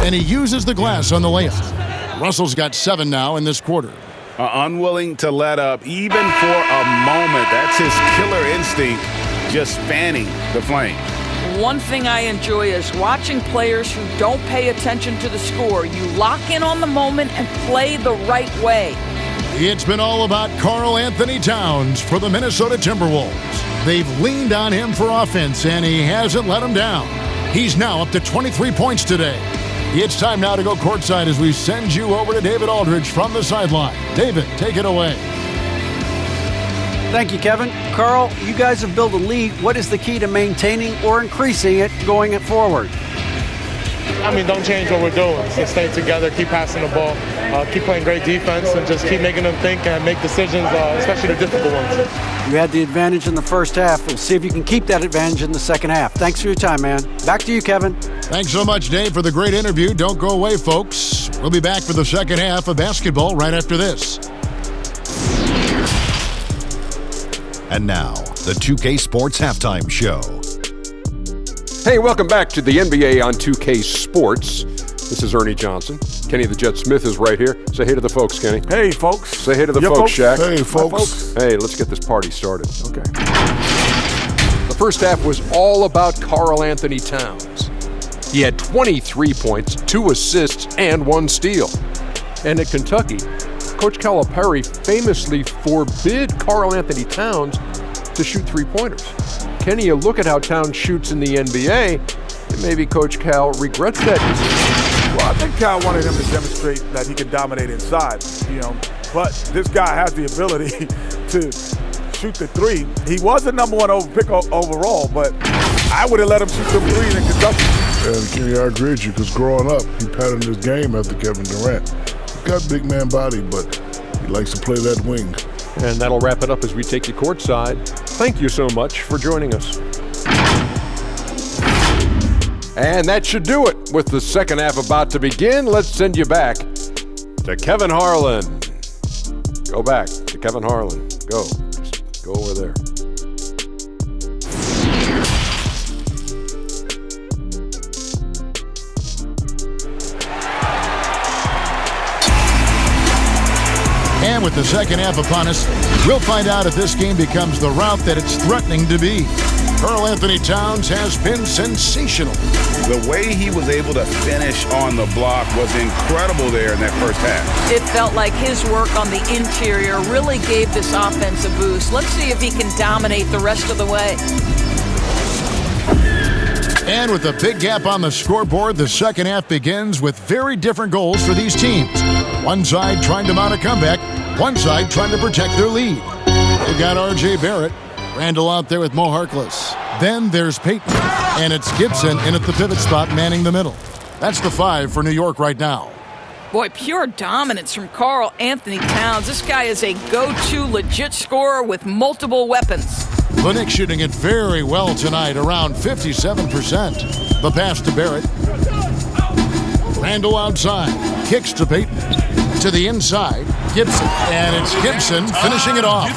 And he uses the glass on the layup. Russell's got 7 now in this quarter. Unwilling to let up even for a moment. That's his killer instinct, just fanning the flame. One thing I enjoy is watching players who don't pay attention to the score. You lock in on the moment and play the right way. It's been all about Karl-Anthony Towns for the Minnesota Timberwolves. They've leaned on him for offense, and he hasn't let them down. He's now up to 23 points today. It's time now to go courtside as we send you over to David Aldridge from the sideline. David, take it away. Thank you, Kevin. Karl, you guys have built a lead. What is the key to maintaining or increasing it going it forward? I mean, don't change what we're doing. Just stay together, keep passing the ball, keep playing great defense, and just keep making them think and make decisions, especially the difficult ones. You had the advantage in the first half. We'll see if you can keep that advantage in the second half. Thanks for your time, man. Back to you, Kevin. Thanks so much, Dave, for the great interview. Don't go away, folks. We'll be back for the second half of basketball right after this. And now, the 2K Sports Halftime Show. Hey, welcome back to the NBA on 2K Sports. This is Ernie Johnson. Kenny the Jet Smith is right here. Say hey to the folks, Kenny. Hey, folks. Say hey to the folks, Shaq. Hey, folks. Hey, let's get this party started. Okay. The first half was all about Karl-Anthony Towns. He had 23 points, 2 assists, and 1 steal. And at Kentucky, Coach Calipari famously forbid Karl-Anthony Towns to shoot three-pointers. Kenny, you look at how Towns shoots in the NBA, and maybe Coach Cal regrets that decision. Well, I think Cal wanted him to demonstrate that he can dominate inside, but this guy has the ability to shoot the three. He was the number 1 pick overall, but I would have let him shoot some threes in Kentucky. And Kenny, I agree with you, because growing up, he patterned his game after Kevin Durant. He's got big man body, but he likes to play that wing. And that'll wrap it up as we take you courtside. Thank you so much for joining us. And that should do it. With the second half about to begin, let's send you back to Kevin Harlan. Go back to Kevin Harlan. Go over there. And with the second half upon us, we'll find out if this game becomes the rout that it's threatening to be. Karl-Anthony Towns has been sensational. The way he was able to finish on the block was incredible there in that first half. It felt like his work on the interior really gave this offense a boost. Let's see if he can dominate the rest of the way. And with a big gap on the scoreboard, the second half begins with very different goals for these teams. One side trying to mount a comeback, one side trying to protect their lead. They've got R.J. Barrett, Randall out there with Mo Harkless. Then there's Peyton, and it's Gibson in at the pivot spot manning the middle. That's the 5 for New York right now. Boy, pure dominance from Karl-Anthony Towns. This guy is a go-to legit scorer with multiple weapons. The Knicks shooting it very well tonight, around 57%. The pass to Barrett. Randall outside. Kicks to Payton. To the inside. Gibson. And it's Gibson finishing it off.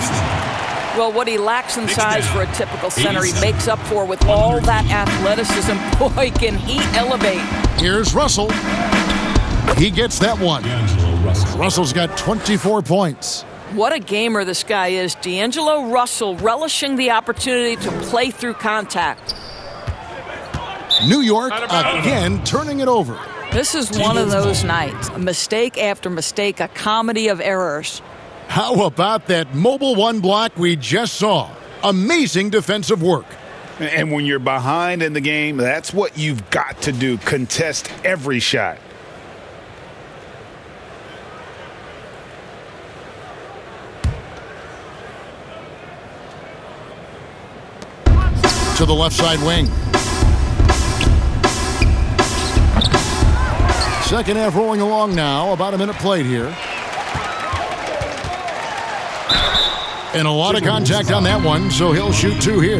Well, what he lacks in size for a typical center, he makes up for with all that athleticism. Boy, can he elevate. Here's Russell. He gets that one. Russell's got 24 points. What a gamer this guy is. D'Angelo Russell relishing the opportunity to play through contact. New York again turning it over. This is one of those nights. Mistake after mistake, a comedy of errors. How about that mobile one block we just saw? Amazing defensive work. And when you're behind in the game, that's what you've got to do. Contest every shot. To the left side wing. Second half rolling along now. About a minute played here. And a lot of contact on that one, so he'll shoot two here.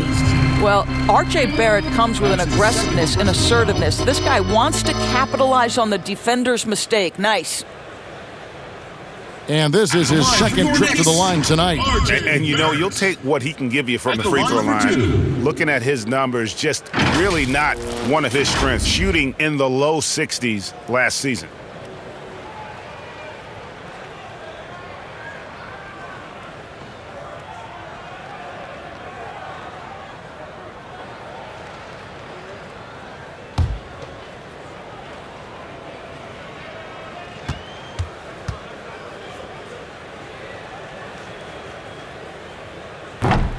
Well, R.J. Barrett comes with an aggressiveness and assertiveness. This guy wants to capitalize on the defender's mistake. Nice. And this is his second trip to the line tonight. And you know, you'll take what he can give you from the free throw line. Looking at his numbers, just really not one of his strengths. Shooting in the low 60s last season.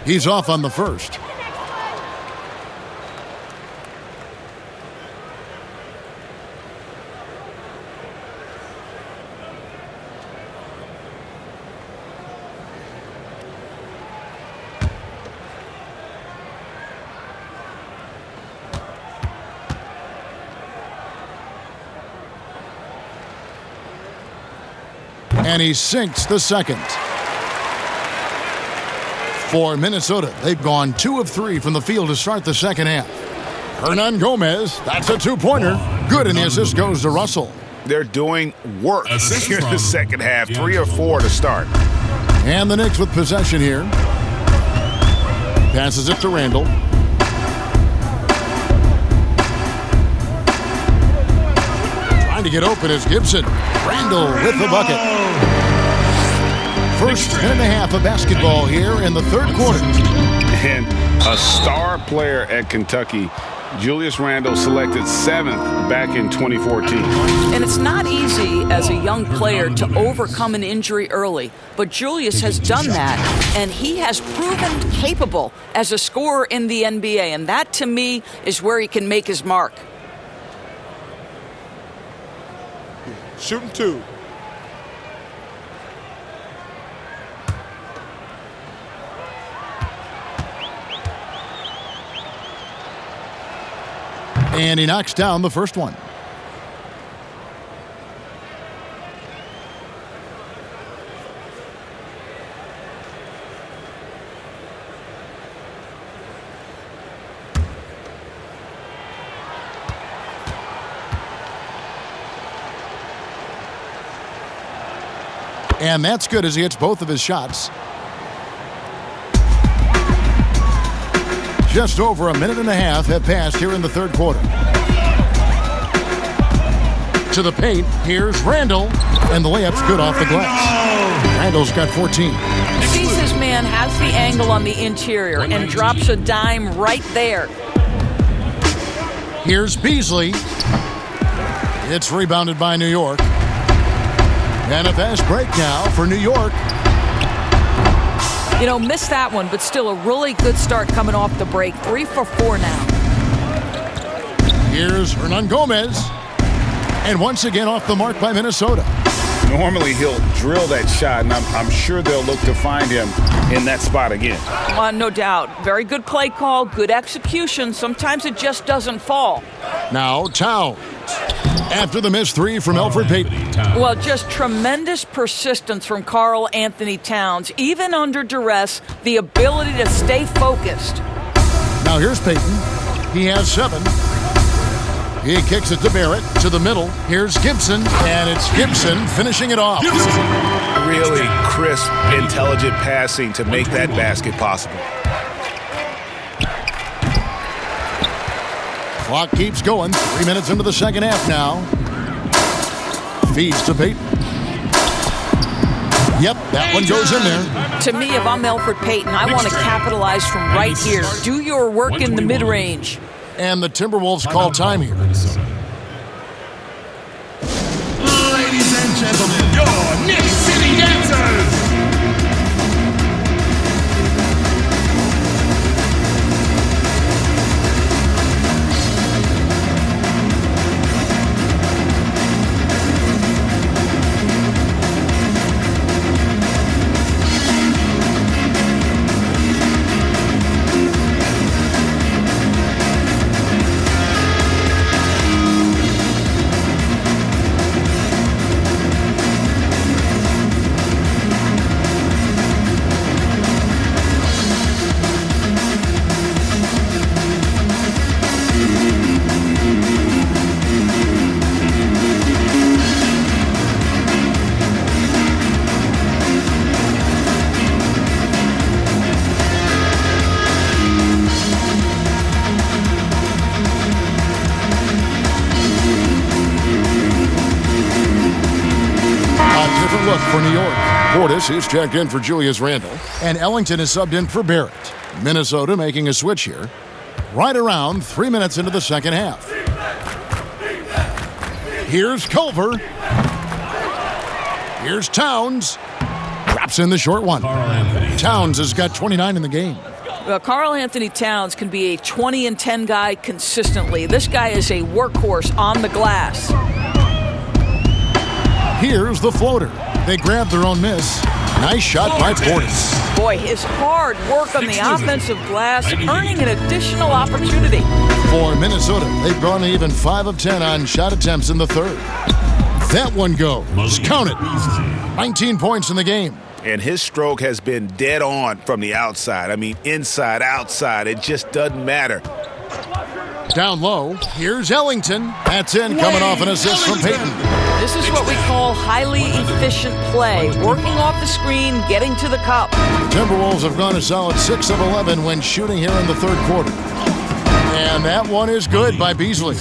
He's off on the first. And he sinks the second. For Minnesota, they've gone 2 of 3 from the field to start the second half. Hernan Gomez, that's a two-pointer. Good, and the assist goes to Russell. They're doing work here in the second half, 3 or 4 to start. And the Knicks with possession here. Passes it to Randall. Trying to get open is Gibson. Randall with the bucket. First minute and a half of basketball here in the third quarter. And a star player at Kentucky, Julius Randle, selected 7th back in 2014. And it's not easy as a young player to overcome an injury early, but Julius has done that, and he has proven capable as a scorer in the NBA, and that, to me, is where he can make his mark. Shooting 2. And he knocks down the first one. And that's good as he hits both of his shots. Just over a minute and a half have passed here in the third quarter. To the paint, here's Randall, and the layup's good off the glass. Randall's got 14. Sees his man, has the angle on the interior, and drops a dime right there. Here's Beasley. It's rebounded by New York. And a fast break now for New York. You know, missed that one, but still a really good start coming off the break. 3 for 4 now. Here's Hernan Gomez. And once again off the mark by Minnesota. Normally he'll drill that shot, and I'm sure they'll look to find him in that spot again. No doubt. Very good play call, good execution. Sometimes it just doesn't fall. Now Towns. After the missed three from Elfrid Payton. Well, just tremendous persistence from Karl-Anthony Towns. Even under duress, the ability to stay focused. Now here's Payton. He has 7. He kicks it to Barrett, to the middle. Here's Gibson, and it's Gibson finishing it off. Really crisp, intelligent passing to make that basket possible. Clock keeps going. 3 minutes into the second half now. Feeds to Payton. Yep, that one goes in there. To me, if I'm Elfrid Payton, I want to capitalize from right here. Do your work in the mid-range. And the Timberwolves call time here. Ladies and gentlemen, your Knicks City Dancers. Look for New York. Portis is checked in for Julius Randle, and Ellington is subbed in for Barrett. Minnesota making a switch here. Right around 3 minutes into the second half. Here's Culver. Here's Towns. Drops in the short one. Towns has got 29 in the game. Well, Karl-Anthony Towns can be a 20-10 guy consistently. This guy is a workhorse on the glass. Here's the floater. They grab their own miss. Nice shot by Portis. Boy, his hard work on the offensive glass, earning an additional opportunity. For Minnesota, they've gone even 5 of 10 on shot attempts in the third. That one goes. Count it. 19 points in the game. And his stroke has been dead on from the outside. I mean, inside, outside. It just doesn't matter. Down low, here's Ellington. That's in, coming off an assist from Payton. This is what we call highly efficient play. Working off the screen, getting to the cup. Timberwolves have gone a solid 6 of 11 when shooting here in the third quarter. And that one is good by Beasley.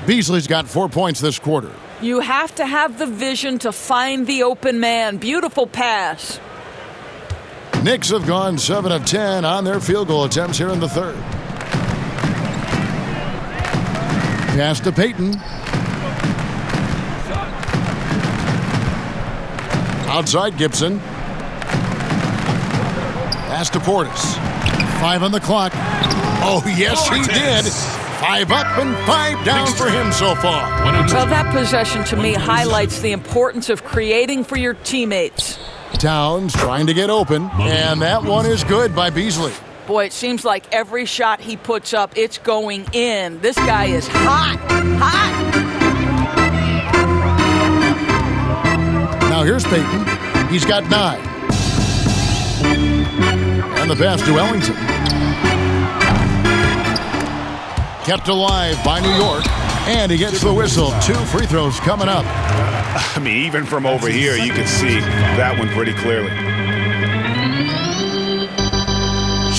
Beasley's got 4 points this quarter. You have to have the vision to find the open man. Beautiful pass. Knicks have gone 7 of 10 on their field goal attempts here in the third. Pass to Payton. Outside Gibson. Pass to Portis. 5 on the clock. Oh, yes, he did. 5 up and 5 down for him so far. Well, that possession to me highlights the importance of creating for your teammates. Towns trying to get open, and that one is good by Beasley. Boy, it seems like every shot he puts up, it's going in. This guy is hot, hot. Now here's Payton. He's got 9. And the pass to Ellington. Kept alive by New York. And he gets the whistle. 2 free throws coming up. I mean, even from over here, you can see that one pretty clearly.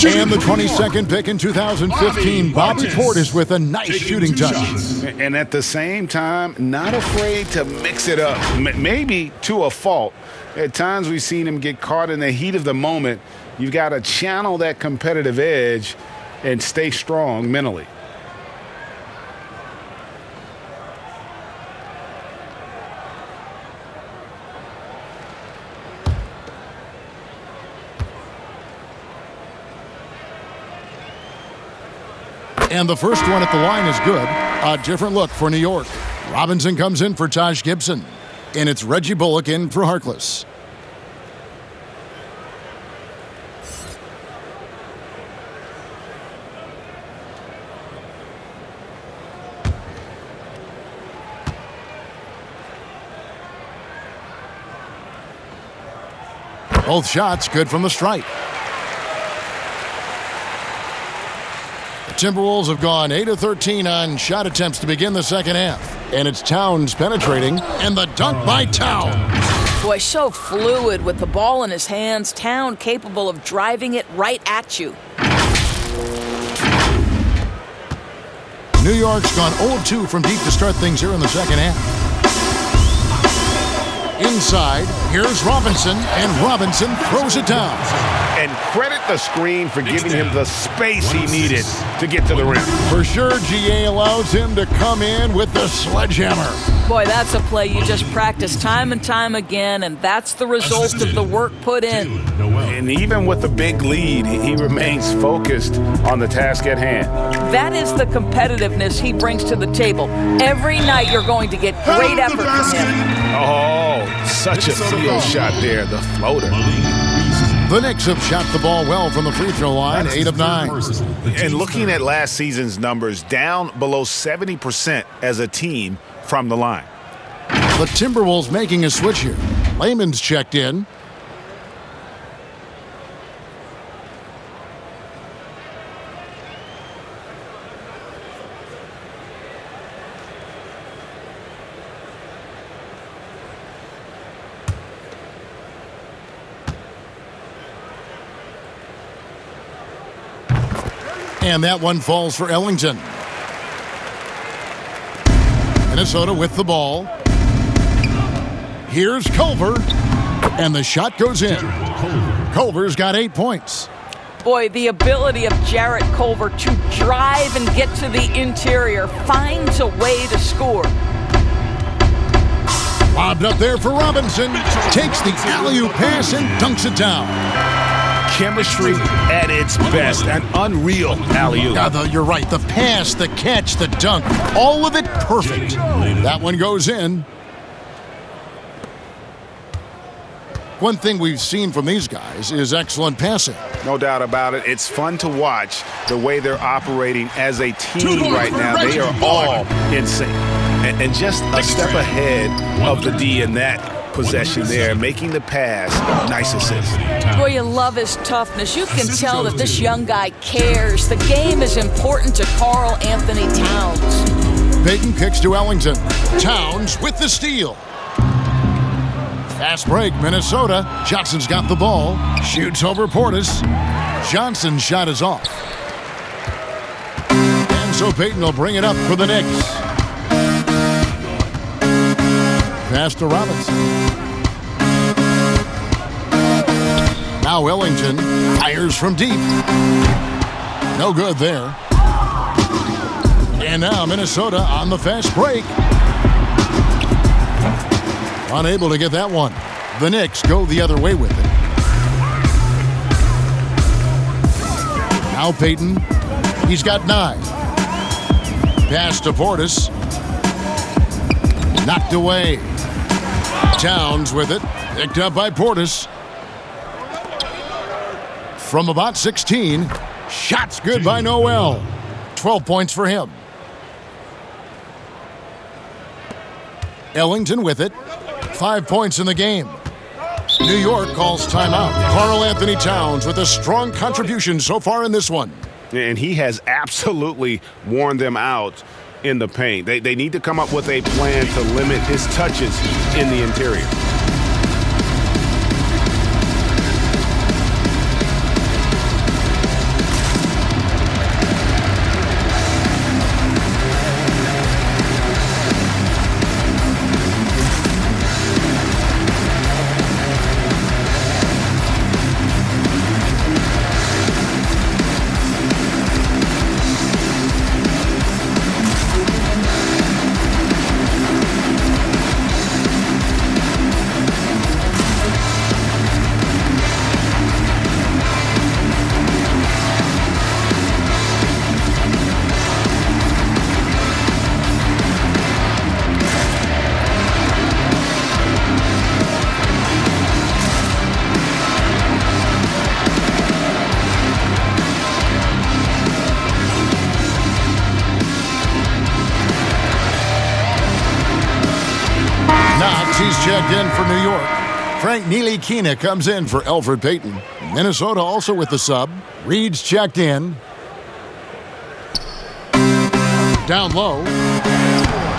And the 22nd pick in 2015, Bobby Portis with a nice shooting touch. And at the same time, not afraid to mix it up, maybe to a fault. At times we've seen him get caught in the heat of the moment. You've got to channel that competitive edge and stay strong mentally. And the first one at the line is good. A different look for New York. Robinson comes in for Taj Gibson. And it's Reggie Bullock in for Harkless. Both shots good from the stripe. The Timberwolves have gone 8 of 13 on shot attempts to begin the second half. And it's Towns penetrating, and the dunk by Towns. Boy, so fluid with the ball in his hands. Town capable of driving it right at you. New York's gone 0-2 from deep to start things here in the second half. Inside, here's Robinson, and Robinson throws it down. And credit the screen for giving him the space he needed to get to the rim. For sure, GA allows him to come in with the sledgehammer. Boy, that's a play you just practice time and time again, and that's the result of the work put in. And even with the big lead, he remains focused on the task at hand. That is the competitiveness he brings to the table. Every night you're going to get great effort from him. Oh, such a field shot there, the floater. The Knicks have shot the ball well from the free throw line, 8 of 9. And looking at last season's numbers, down below 70% as a team from the line. The Timberwolves making a switch here. Layman's checked in. And that one falls for Ellington. Minnesota with the ball. Here's Culver. And the shot goes in. Culver's got 8 points. Boy, the ability of Jarrett Culver to drive and get to the interior finds a way to score. Lobbed up there for Robinson. Takes the alley-oop pass and dunks it down. Chemistry at its best. An unreal alley-oop. You're right. The pass, the catch, the dunk. All of it perfect. That one goes in. One thing we've seen from these guys is excellent passing. No doubt about it. It's fun to watch the way they're operating as a team right now. They are all in sync. And just a step ahead of the D in that possession there, making the pass. Nice assist. Boy, you love his toughness. You can tell that this young guy cares. The game is important to Karl-Anthony Towns. Payton kicks to Ellington. Towns with the steal. Fast break, Minnesota. Johnson's got the ball. Shoots over Portis. Johnson's shot is off. And so Payton will bring it up for the Knicks. Pass to Robinson. Now Ellington fires from deep. No good there. And now Minnesota on the fast break. Unable to get that one. The Knicks go the other way with it. Now Payton. He's got 9. Pass to Portis. Knocked away. Towns with it. Picked up by Portis. From about 16. Shots good by Noel. 12 points for him. Ellington with it. 5 points in the game. New York calls timeout. Karl-Anthony Towns with a strong contribution so far in this one. And he has absolutely worn them out in the paint. They need to come up with a plan to limit his touches in the interior. He's checked in for New York. Frank Ntilikina comes in for Elfrid Payton. Minnesota also with the sub. Reed's checked in. Down low.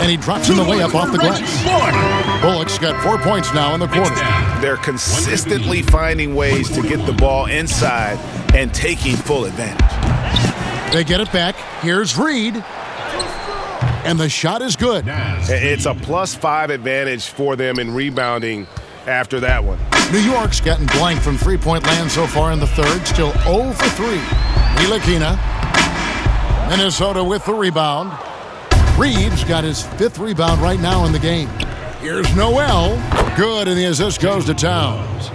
And he drops in the layup off the glass. Bullock's got 4 points now in the quarter. They're consistently finding ways to get the ball inside and taking full advantage. They get it back. Here's Reed. And the shot is good. It's a +5 advantage for them in rebounding after that one. New York's gotten blank from three-point land so far in the third. Still 0 for 3. Ntilikina. Minnesota with the rebound. Reed's got his 5th rebound right now in the game. Here's Noel. Good, and the assist goes to Towns.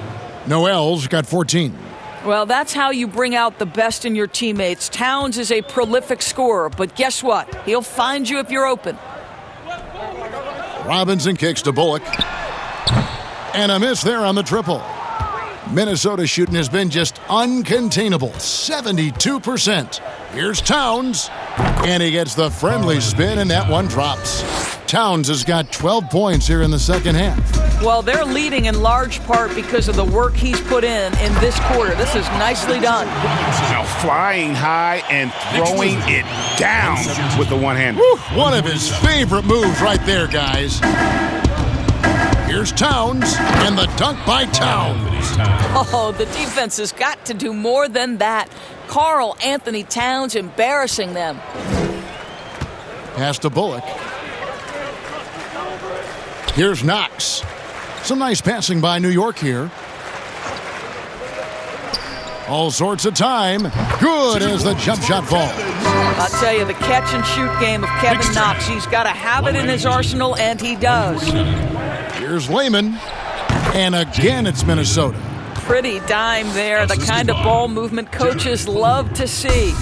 Noel's got 14. Well, that's how you bring out the best in your teammates. Towns is a prolific scorer, but guess what? He'll find you if you're open. Robinson kicks to Bullock. And a miss there on the triple. Minnesota shooting has been just uncontainable, 72%. Here's Towns, and he gets the friendly spin, and that one drops. Towns has got 12 points here in the second half. Well, they're leading in large part because of the work he's put in this quarter. This is nicely done. Now flying high and throwing it down with the one-hand. One of his favorite moves right there, guys. Here's Towns, and the dunk by Towns. Oh, the defense has got to do more than that. Karl-Anthony Towns embarrassing them. Pass to Bullock. Here's Knox. Some nice passing by New York here. All sorts of time. Good as the jump shot falls. I'll tell you, the catch and shoot game of Kevin Knox, he's got to have it in his arsenal, and he does. Here's Lehman. And again, it's Minnesota. Pretty dime there, the kind of ball movement coaches love to see.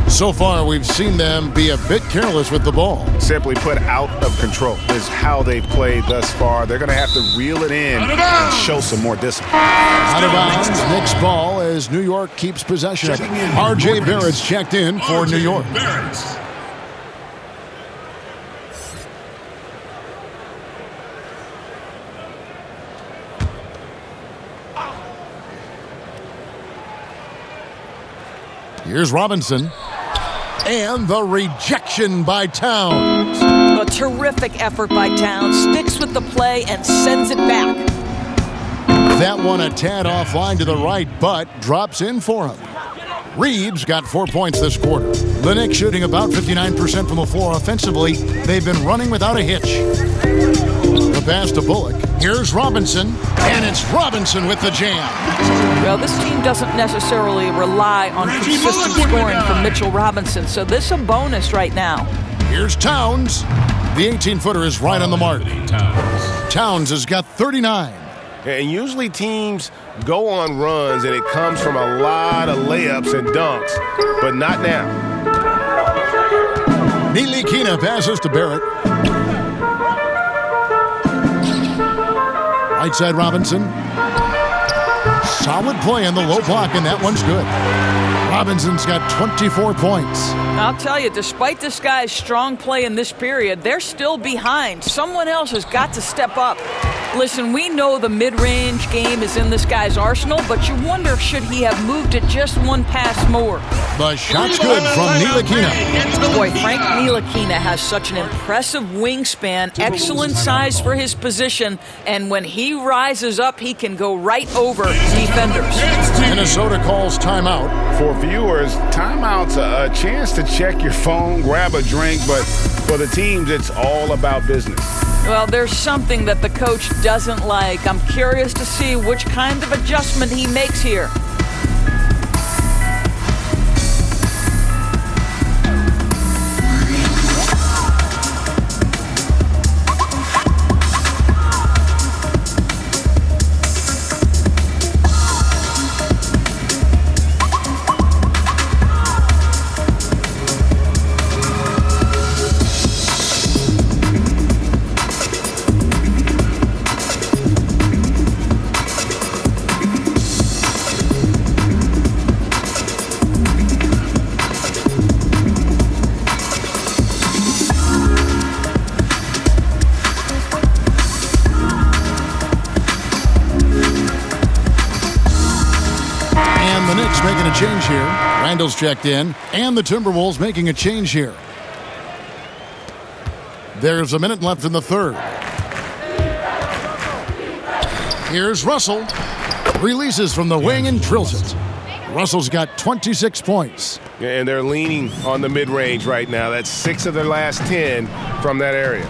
So far, we've seen them be a bit careless with the ball. Simply put, out of control is how they've played thus far. They're going to have to reel it in and show some more discipline. Out of bounds, Knicks ball as New York keeps possession of it. R.J. Barrett's checked in for New York. Here's Robinson. And the rejection by Towns. A terrific effort by Towns. Sticks with the play and sends it back. That one a tad offline to the right, but drops in for him. Reed's got 4 points this quarter. The Knicks shooting about 59% from the floor offensively. They've been running without a hitch. The pass to Bullock. Here's Robinson, and it's Robinson with the jam. Well, this team doesn't necessarily rely on consistent scoring from Mitchell Robinson, so this is a bonus right now. Here's Towns. The 18-footer is right on the mark. Towns has got 39. And usually teams go on runs, and it comes from a lot of layups and dunks, but not now. Ntilikina passes to Barrett. Right side Robinson. Solid play in the low block, and that one's good. Robinson's got 24 points. I'll tell you, despite this guy's strong play in this period, they're still behind. Someone else has got to step up. Listen, we know the mid-range game is in this guy's arsenal, but you wonder, should he have moved it just one pass more? The shot's good from Ntilikina. Boy, Frank Ntilikina has such an impressive wingspan, excellent size for his position, and when he rises up, he can go right over defenders. Minnesota calls timeout. For viewers, timeout's a chance to check your phone, grab a drink, but for the teams, it's all about business. Well, there's something that the coach doesn't like. I'm curious to see which kind of adjustment he makes here. Knicks making a change here. Randall's checked in, and the Timberwolves making a change here. There's a minute left in the third. Here's Russell. Releases from the wing and drills it. Russell's got 26 points. And they're leaning on the mid-range right now. That's 6 of their last 10 from that area.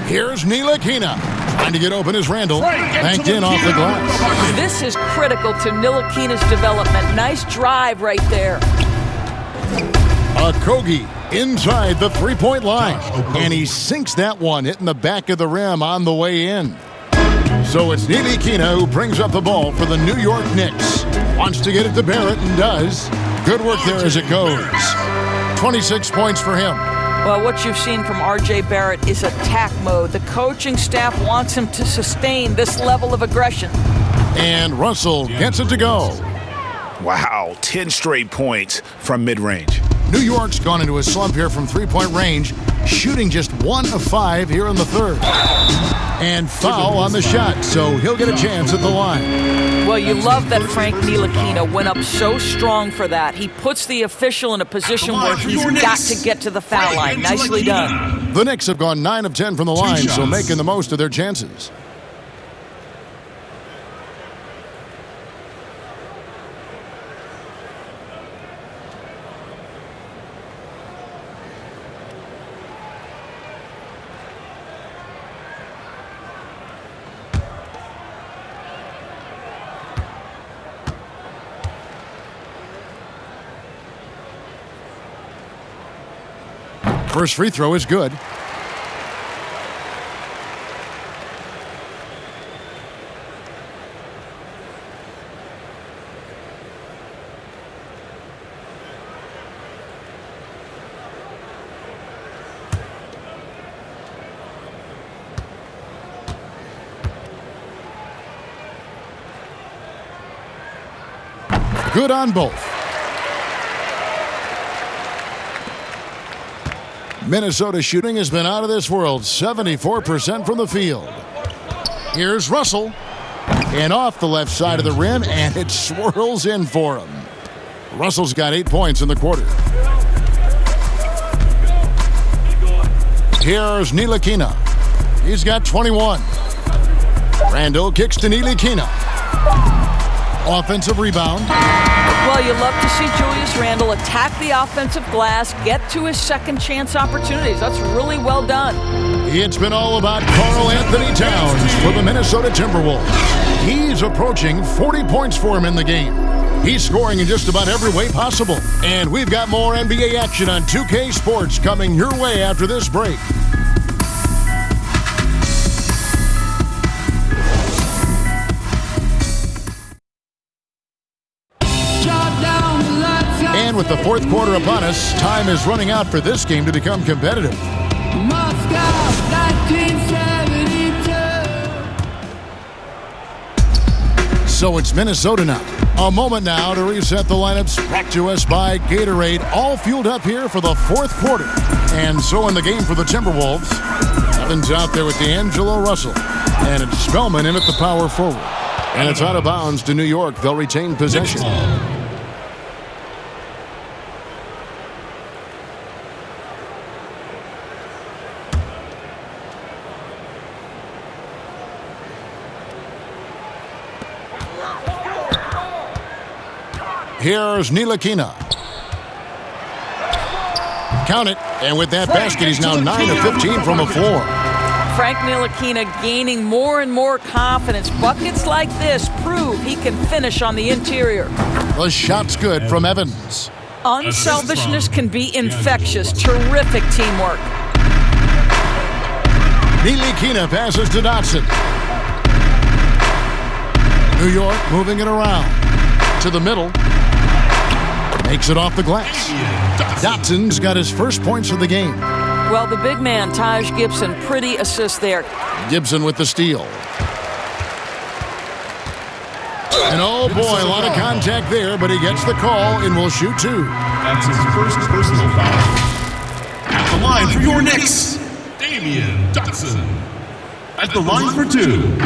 Here's Ntilikina. Trying to get open as Randall. Banked in off the glass. This is critical to Ntilikina's development. Nice drive right there. Okogie inside the three-point line. And he sinks that one, hitting the back of the rim on the way in. So it's Ntilikina who brings up the ball for the New York Knicks. Wants to get it to Barrett and does. Good work there as it goes. 26 points for him. Well, what you've seen from R.J. Barrett is attack mode. The coaching staff wants him to sustain this level of aggression. And Russell gets it to go. Wow, 10 straight points from mid-range. New York's gone into a slump here from three-point range, shooting just 1 of 5 here in the third. And foul on the shot, so he'll get a chance at the line. Well, you love that Frank Ntilikina went up so strong for that. He puts the official in a position where he's got to get to the foul line. Nicely done. The Knicks have gone 9 of 10 from the line, so making the most of their chances. First free throw is good. Good on both. Minnesota shooting has been out of this world, 74% from the field. Here's Russell. And off the left side of the rim, and it swirls in for him. Russell's got 8 points in the quarter. Here's Ntilikina. He's got 21. Randall kicks to Ntilikina. Offensive rebound. Well, you love to see Julius Randle attack the offensive glass, get to his second chance opportunities. That's really well done. It's been all about Karl-Anthony Towns for the Minnesota Timberwolves. He's approaching 40 points for him in the game. He's scoring in just about every way possible. And we've got more NBA action on 2K Sports coming your way after this break. And with the fourth quarter upon us, time is running out for this game to become competitive. So it's Minnesota now. A moment now to reset the lineups, brought to us by Gatorade, all fueled up here for the fourth quarter. And so in the game for the Timberwolves, Evans out there with D'Angelo Russell. And it's Spellman in at the power forward. And it's out of bounds to New York. They'll retain possession. Here's Ntilikina. Count it, and with that basket, he's now 9 of 15 from the floor. Frank Ntilikina gaining more and more confidence. Buckets like this prove he can finish on the interior. The shot's good from Evans. Unselfishness can be infectious. Terrific teamwork. Ntilikina passes to Dotson. New York moving it around. To the middle. Makes it off the glass. Dotson's got his first points of the game. Well, the big man, Taj Gibson, pretty assist there. Gibson with the steal. And oh boy, a lot of contact there, but he gets the call and will shoot two. That's his first personal foul. At the line for your Knicks, Damian Dotson. At the line for two.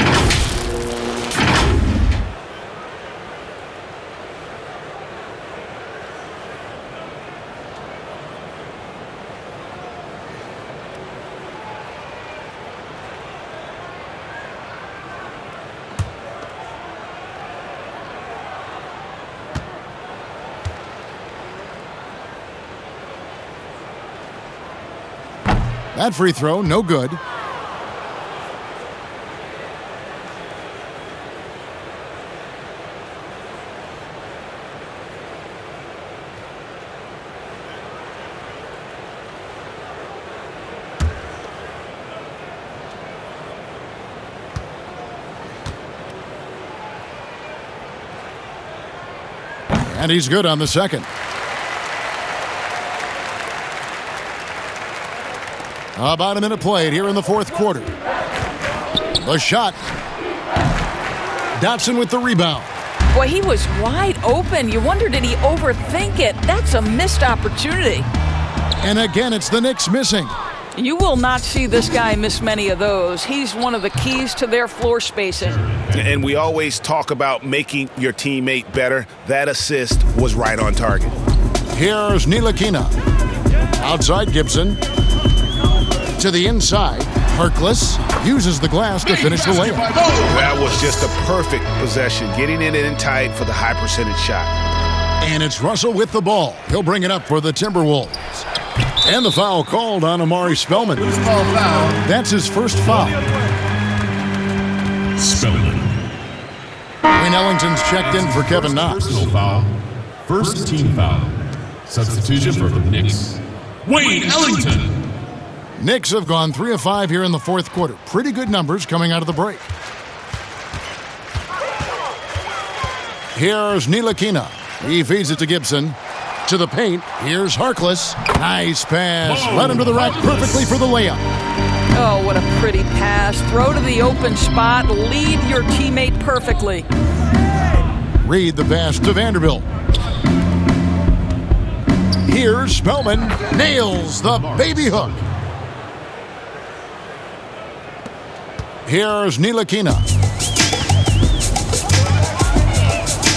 That free throw, no good. And he's good on the second. About a minute played here in the fourth quarter. The shot. Dotson with the rebound. Boy, he was wide open. You wonder, did he overthink it? That's a missed opportunity. And again, it's the Knicks missing. You will not see this guy miss many of those. He's one of the keys to their floor spacing. And we always talk about making your teammate better. That assist was right on target. Here's Ntilikina. Outside Gibson. To the inside. Harkless uses the glass to finish the layup. That was just a perfect possession. Getting it in tight for the high percentage shot. And it's Russell with the ball. He'll bring it up for the Timberwolves. And the foul called on Amari Spellman. That's his first foul. Spellman. Wayne Ellington's checked in for Kevin Knox. Personal foul. First team foul. Substitution for the Knicks. Wayne Ellington. Knicks have gone 3 of 5 here in the fourth quarter. Pretty good numbers coming out of the break. Here's Ntilikina. He feeds it to Gibson. To the paint. Here's Harkless. Nice pass. Led him to the rack perfectly for the layup. Oh, what a pretty pass. Throw to the open spot. Lead your teammate perfectly. Read the pass to Vanderbilt. Here's Spellman. Nails the baby hook. Here's Ntilikina.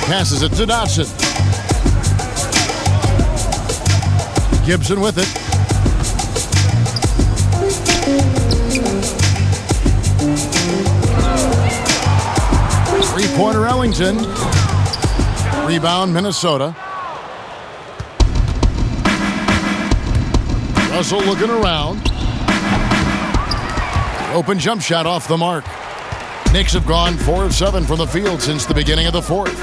Passes it to Dotson. Gibson with it. Three-pointer Ellington. Rebound Minnesota. Russell looking around. Open jump shot off the mark. Knicks have gone 4 of 7 from the field since the beginning of the fourth.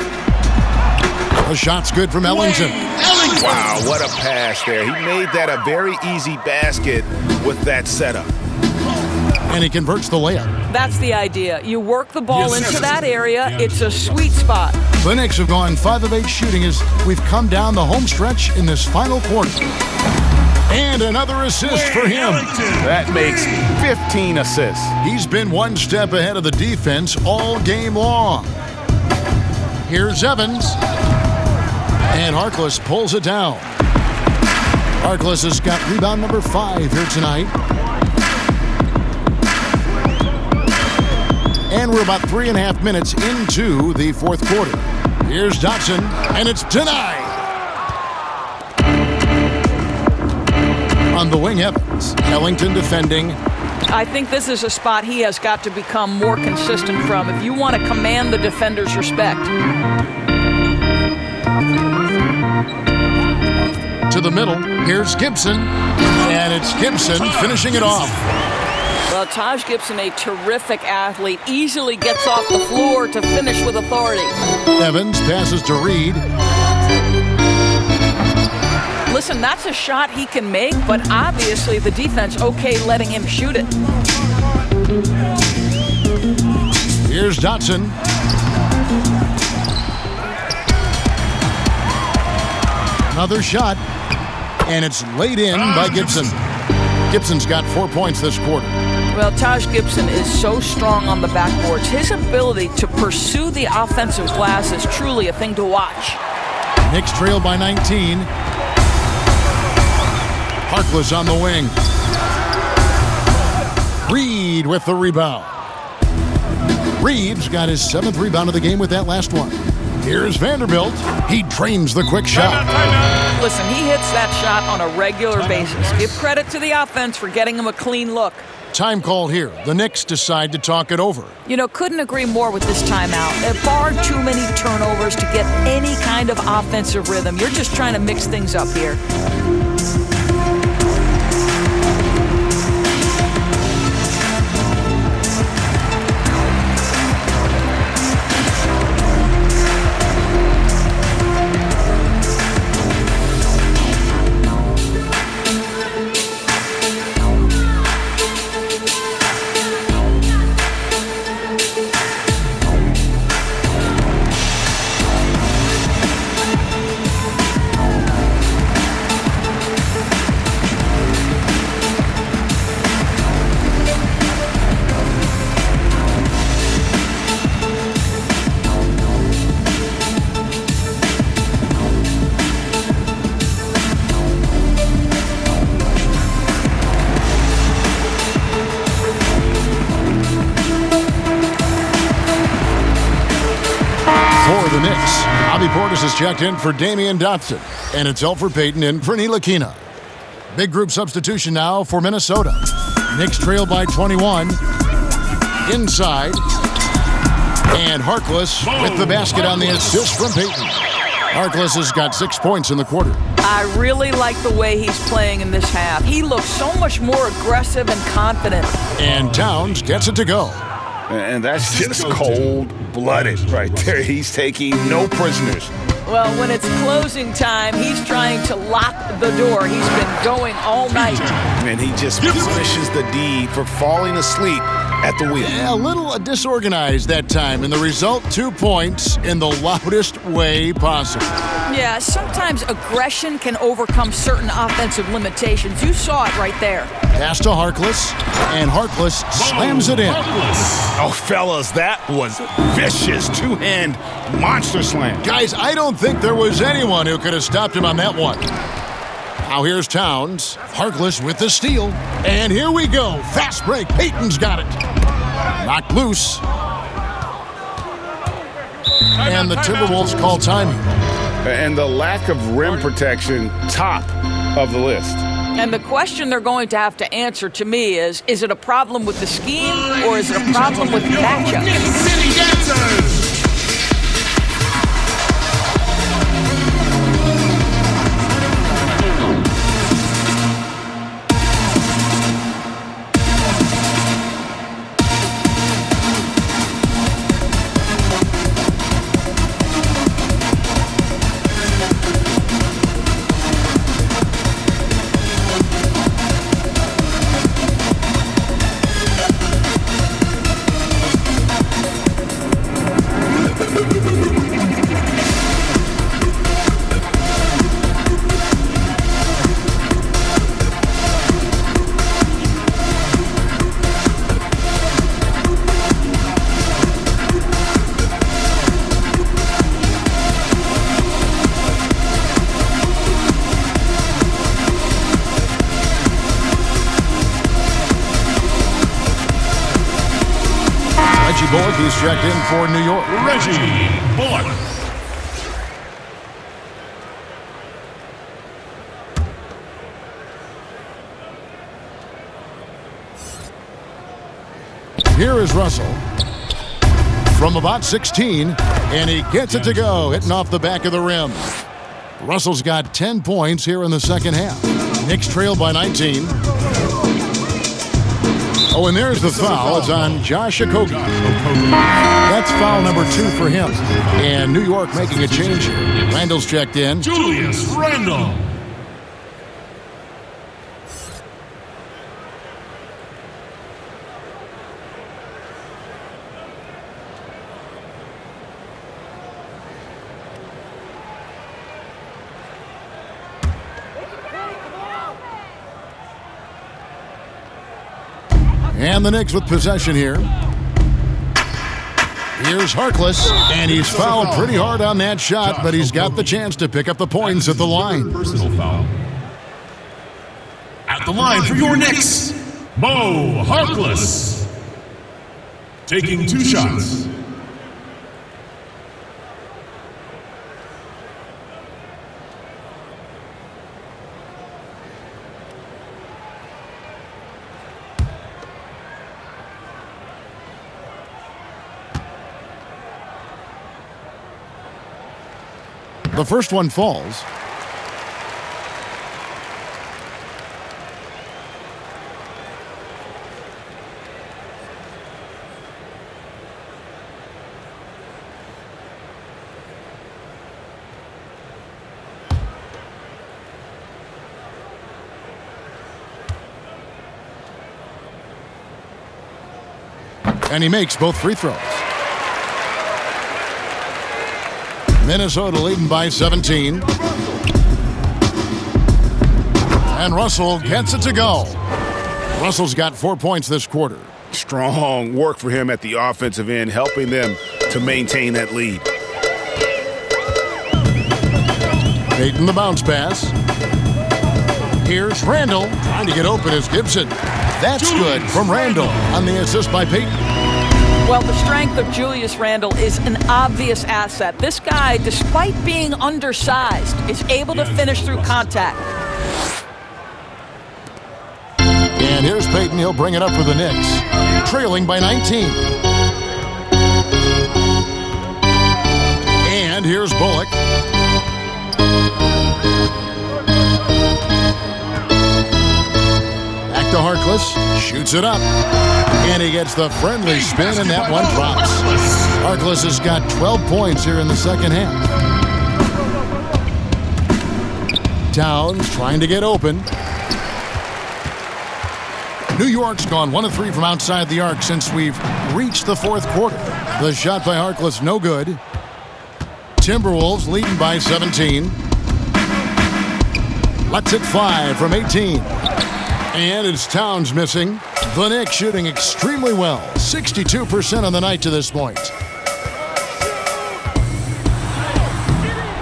The shot's good from Ellington. Wow, what a pass there. He made that a very easy basket with that setup. And he converts the layup. That's the idea. You work the ball into that area. It's a sweet spot. The Knicks have gone 5 of 8 shooting as we've come down the home stretch in this final quarter. And another assist for him. That makes 15 assists. He's been one step ahead of the defense all game long. Here's Evans. And Harkless pulls it down. Harkless has got rebound number 5 here tonight. And we're about 3.5 minutes into the fourth quarter. Here's Dotson, and it's denied. On the wing, Evans. Ellington defending. I think this is a spot he has got to become more consistent from if you want to command the defender's respect. To the middle, here's Gibson. And it's Gibson finishing it off. Well, Taj Gibson, a terrific athlete, easily gets off the floor to finish with authority. Evans passes to Reed. Listen, that's a shot he can make, but obviously the defense okay letting him shoot it. Here's Dotson. Another shot, and it's laid in by Gibson. Gibson's got 4 points this quarter. Well, Taj Gibson is so strong on the backboards. His ability to pursue the offensive glass is truly a thing to watch. Knicks trail by 19. Harkless on the wing. Reed with the rebound. Reed's got his 7th rebound of the game with that last one. Here's Vanderbilt. He drains the quick shot. Listen, he hits that shot on a regular basis. Give credit to the offense for getting him a clean look. Time call here. The Knicks decide to talk it over. You know, couldn't agree more with this timeout. Far too many turnovers to get any kind of offensive rhythm. You're just trying to mix things up here. the Knicks. Bobby Portis has checked in for Damian Dotson. And it's Elfrid Payton in for Ntilikina. Big group substitution now for Minnesota. Knicks trail by 21. Inside. And Harkless with the basket on the assist from Payton. Harkless has got 6 points in the quarter. I really like the way he's playing in this half. He looks so much more aggressive and confident. And Towns gets it to go. And that's just cold-blooded right there. He's taking no prisoners. Well, when it's closing time, he's trying to lock the door. He's been going all night. And he just punishes the D for falling asleep at the wheel. Yeah, a little disorganized that time, and the result, 2 points in the loudest way possible. Yeah, sometimes aggression can overcome certain offensive limitations. You saw it right there. Pass to Harkless, and Harkless slams it in. Oh, fellas, that was vicious. Two-hand monster slam. Guys, I don't think there was anyone who could have stopped him on that one. Now here's Towns. Harkless with the steal. And here we go. Fast break. Payton's got it. Knocked loose. And the Timberwolves call timing. And the lack of rim protection, top of the list. And the question they're going to have to answer to me is it a problem with the scheme or is it a problem with matchups? Bullock, he's checked in for New York. Reggie Bullock. Here is Russell from about 16, and he gets it to go, hitting off the back of the rim. Russell's got 10 points here in the second half. Knicks trail by 19. Oh, and there's the foul. It's on Josh Okogie. That's foul number 2 for him. And New York making a change here. Randall's checked in. Julius Randle. And the Knicks with possession here. Here's Harkless, and he's fouled pretty hard on that shot, but he's got the chance to pick up the points at the line. Personal foul. At the line for your Knicks, Mo Harkless. Taking 2 shots. The first one falls. And he makes both free throws. Minnesota leading by 17. And Russell gets it to go. Russell's got 4 points this quarter. Strong work for him at the offensive end, helping them to maintain that lead. Payton the bounce pass. Here's Randall trying to get open as Gibson. That's good from Randall on the assist by Payton. Well, the strength of Julius Randle is an obvious asset. This guy, despite being undersized, is able to finish through contact. And here's Payton. He'll bring it up for the Knicks, trailing by 19. And here's Bullock. Back to Harkless, shoots it up. And he gets the friendly spin, and that one drops. Harkless has got 12 points here in the second half. Towns trying to get open. New York's gone 1 of 3 from outside the arc since we've reached the fourth quarter. The shot by Harkless, no good. Timberwolves leading by 17. Lets it fly from 18. And it's Towns missing. The Knicks shooting extremely well. 62% on the night to this point.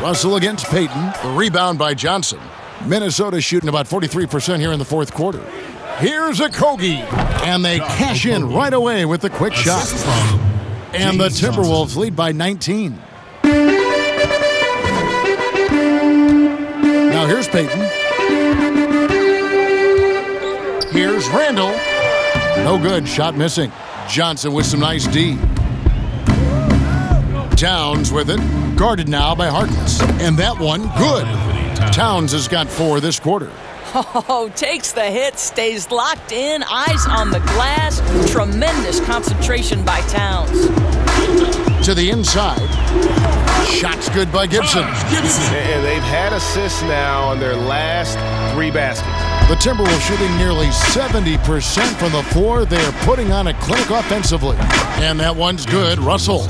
Russell against Payton. The rebound by Johnson. Minnesota shooting about 43% here in the fourth quarter. Here's a Kogi, and they cash in right away with the quick shot. And the Timberwolves lead by 19. Now here's Payton. Here's Randle. No good, shot missing. Johnson with some nice D. Towns with it, guarded now by Harkless. And that one, good. Towns has got 4 this quarter. Oh, takes the hit, stays locked in, eyes on the glass. Tremendous concentration by Towns. To the inside. Shots good by Gibson. And they've had assists now on their last 3 baskets. The Timberwolves shooting nearly 70% from the floor. They're putting on a clinic offensively. And that one's good. Russell.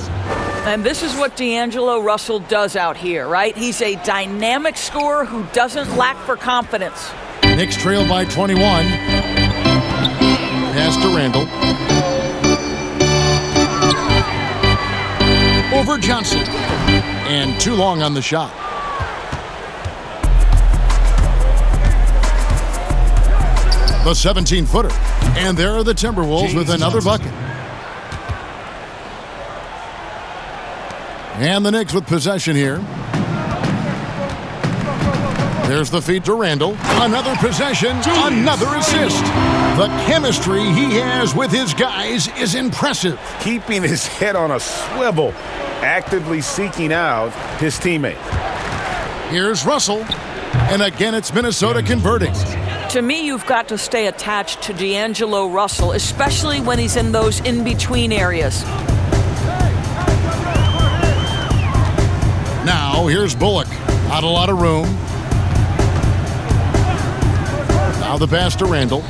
And this is what D'Angelo Russell does out here, right? He's a dynamic scorer who doesn't lack for confidence. Knicks trail by 21. Pass to Randle. Over Johnson. And too long on the shot. The 17-footer. And there are the Timberwolves with another bucket. And the Knicks with possession here. There's the feed to Randle. Another possession, another assist. The chemistry he has with his guys is impressive. Keeping his head on a swivel, actively seeking out his teammate. Here's Russell. And again, it's Minnesota converting. To me, you've got to stay attached to D'Angelo Russell, especially when he's in those in-between areas. Now, here's Bullock. Not a lot of room. Now the pass to Randle.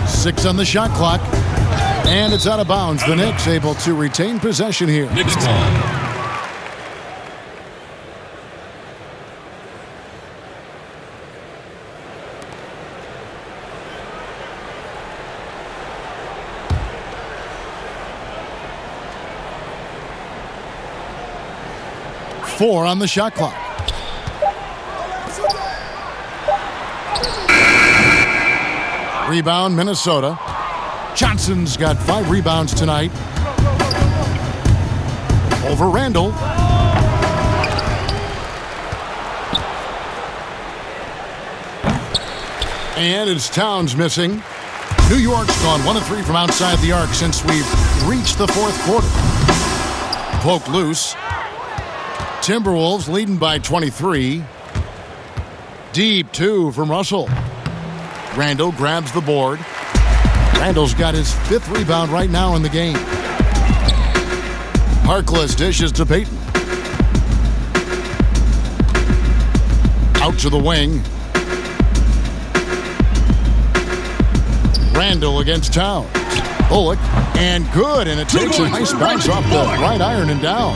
6 on the shot clock. And it's out of bounds. The Knicks able to retain possession here. Knicks ball. Four on the shot clock. Rebound, Minnesota. Johnson's got 5 rebounds tonight. Over Randle. And it's Towns missing. New York's gone 1 of 3 from outside the arc since we've reached the fourth quarter. Poked loose. Timberwolves leading by 23. Deep 2 from Russell. Randle grabs the board. Randle's got his 5th rebound right now in the game. Harkless dishes to Payton. Out to the wing. Randle against Towns. Bullock, and good, and it takes a nice bounce off the right iron and down.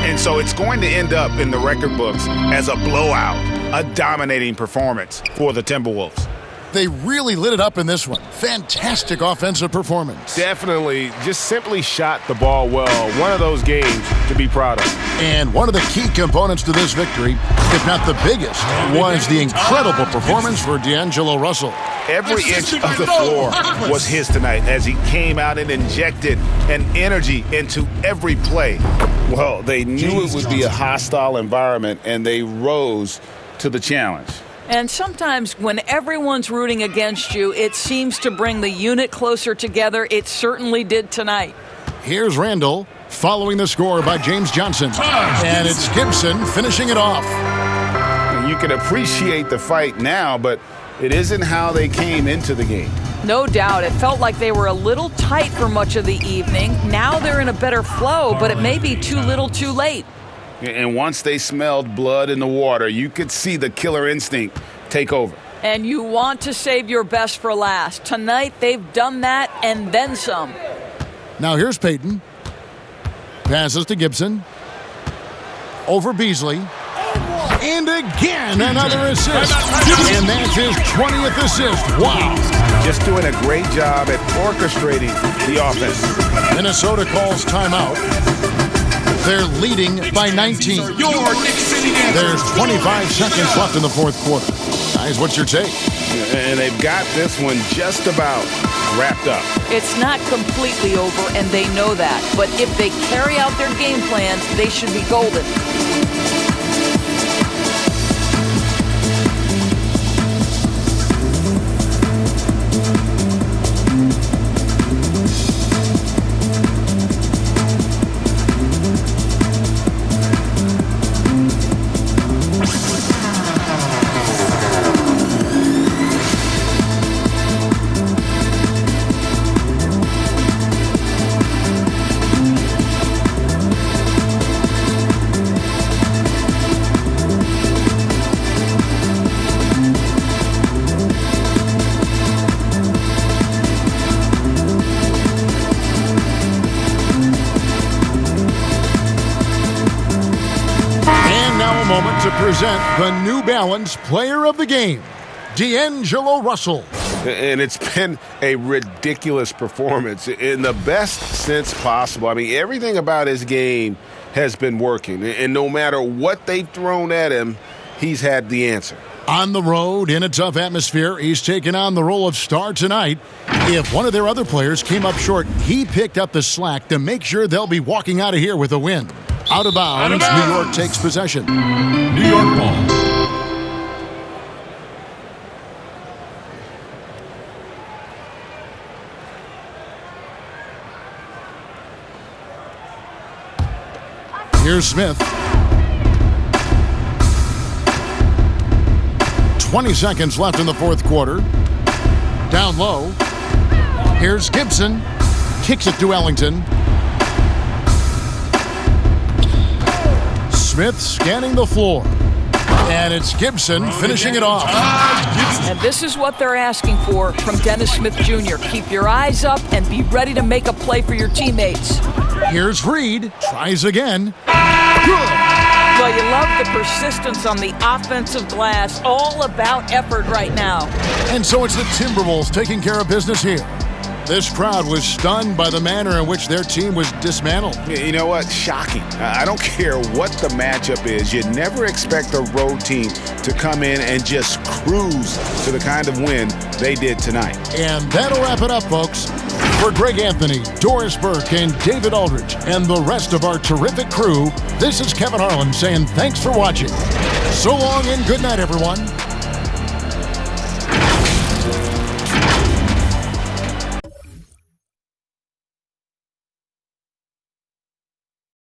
And so it's going to end up in the record books as a blowout, a dominating performance for the Timberwolves. They really lit it up in this one. Fantastic offensive performance. Definitely just simply shot the ball well. One of those games to be proud of. And one of the key components to this victory, if not the biggest, was the incredible performance for D'Angelo Russell. Every inch of the floor was his tonight as he came out and injected an energy into every play. Well, they knew it would be a hostile environment, and they rose to the challenge. And sometimes when everyone's rooting against you, it seems to bring the unit closer together. It certainly did tonight. Here's Randall following the score by James Johnson. And it's Gibson finishing it off. You can appreciate the fight now, but it isn't how they came into the game. No doubt. It felt like they were a little tight for much of the evening. Now they're in a better flow, but it may be too little too late. And once they smelled blood in the water, you could see the killer instinct take over. And you want to save your best for last. Tonight, they've done that and then some. Now here's Payton. Passes to Gibson. Over Beasley. And again, another assist. And that's his 20th assist. Wow. Just doing a great job at orchestrating the offense. Minnesota calls timeout. They're leading by 19. There's 25 seconds left in the fourth quarter. Guys, what's your take? And they've got this one just about wrapped up. It's not completely over, and they know that. But if they carry out their game plans, they should be golden. Moment to present the New Balance Player of the Game, D'Angelo Russell. And it's been a ridiculous performance in the best sense possible. I mean, everything about his game has been working. And no matter what they've thrown at him, he's had the answer. On the road, in a tough atmosphere, he's taken on the role of star tonight. If one of their other players came up short, he picked up the slack to make sure they'll be walking out of here with a win. Out of bounds, New York takes possession. New York ball. Here's Smith. 20 seconds left in the fourth quarter. Down low. Here's Gibson. Kicks it to Ellington. Smith scanning the floor. And it's Gibson finishing it off. And this is what they're asking for from Dennis Smith Jr. Keep your eyes up and be ready to make a play for your teammates. Here's Reed. Tries again. Good. Well, you love the persistence on the offensive glass. All about effort right now. And so it's the Timberwolves taking care of business here. This crowd was stunned by the manner in which their team was dismantled. You know what? Shocking. I don't care what the matchup is. You never expect a road team to come in and just cruise to the kind of win they did tonight. And that'll wrap it up, folks. For Greg Anthony, Doris Burke, and David Aldridge, and the rest of our terrific crew, this is Kevin Harlan saying thanks for watching. So long and good night, everyone.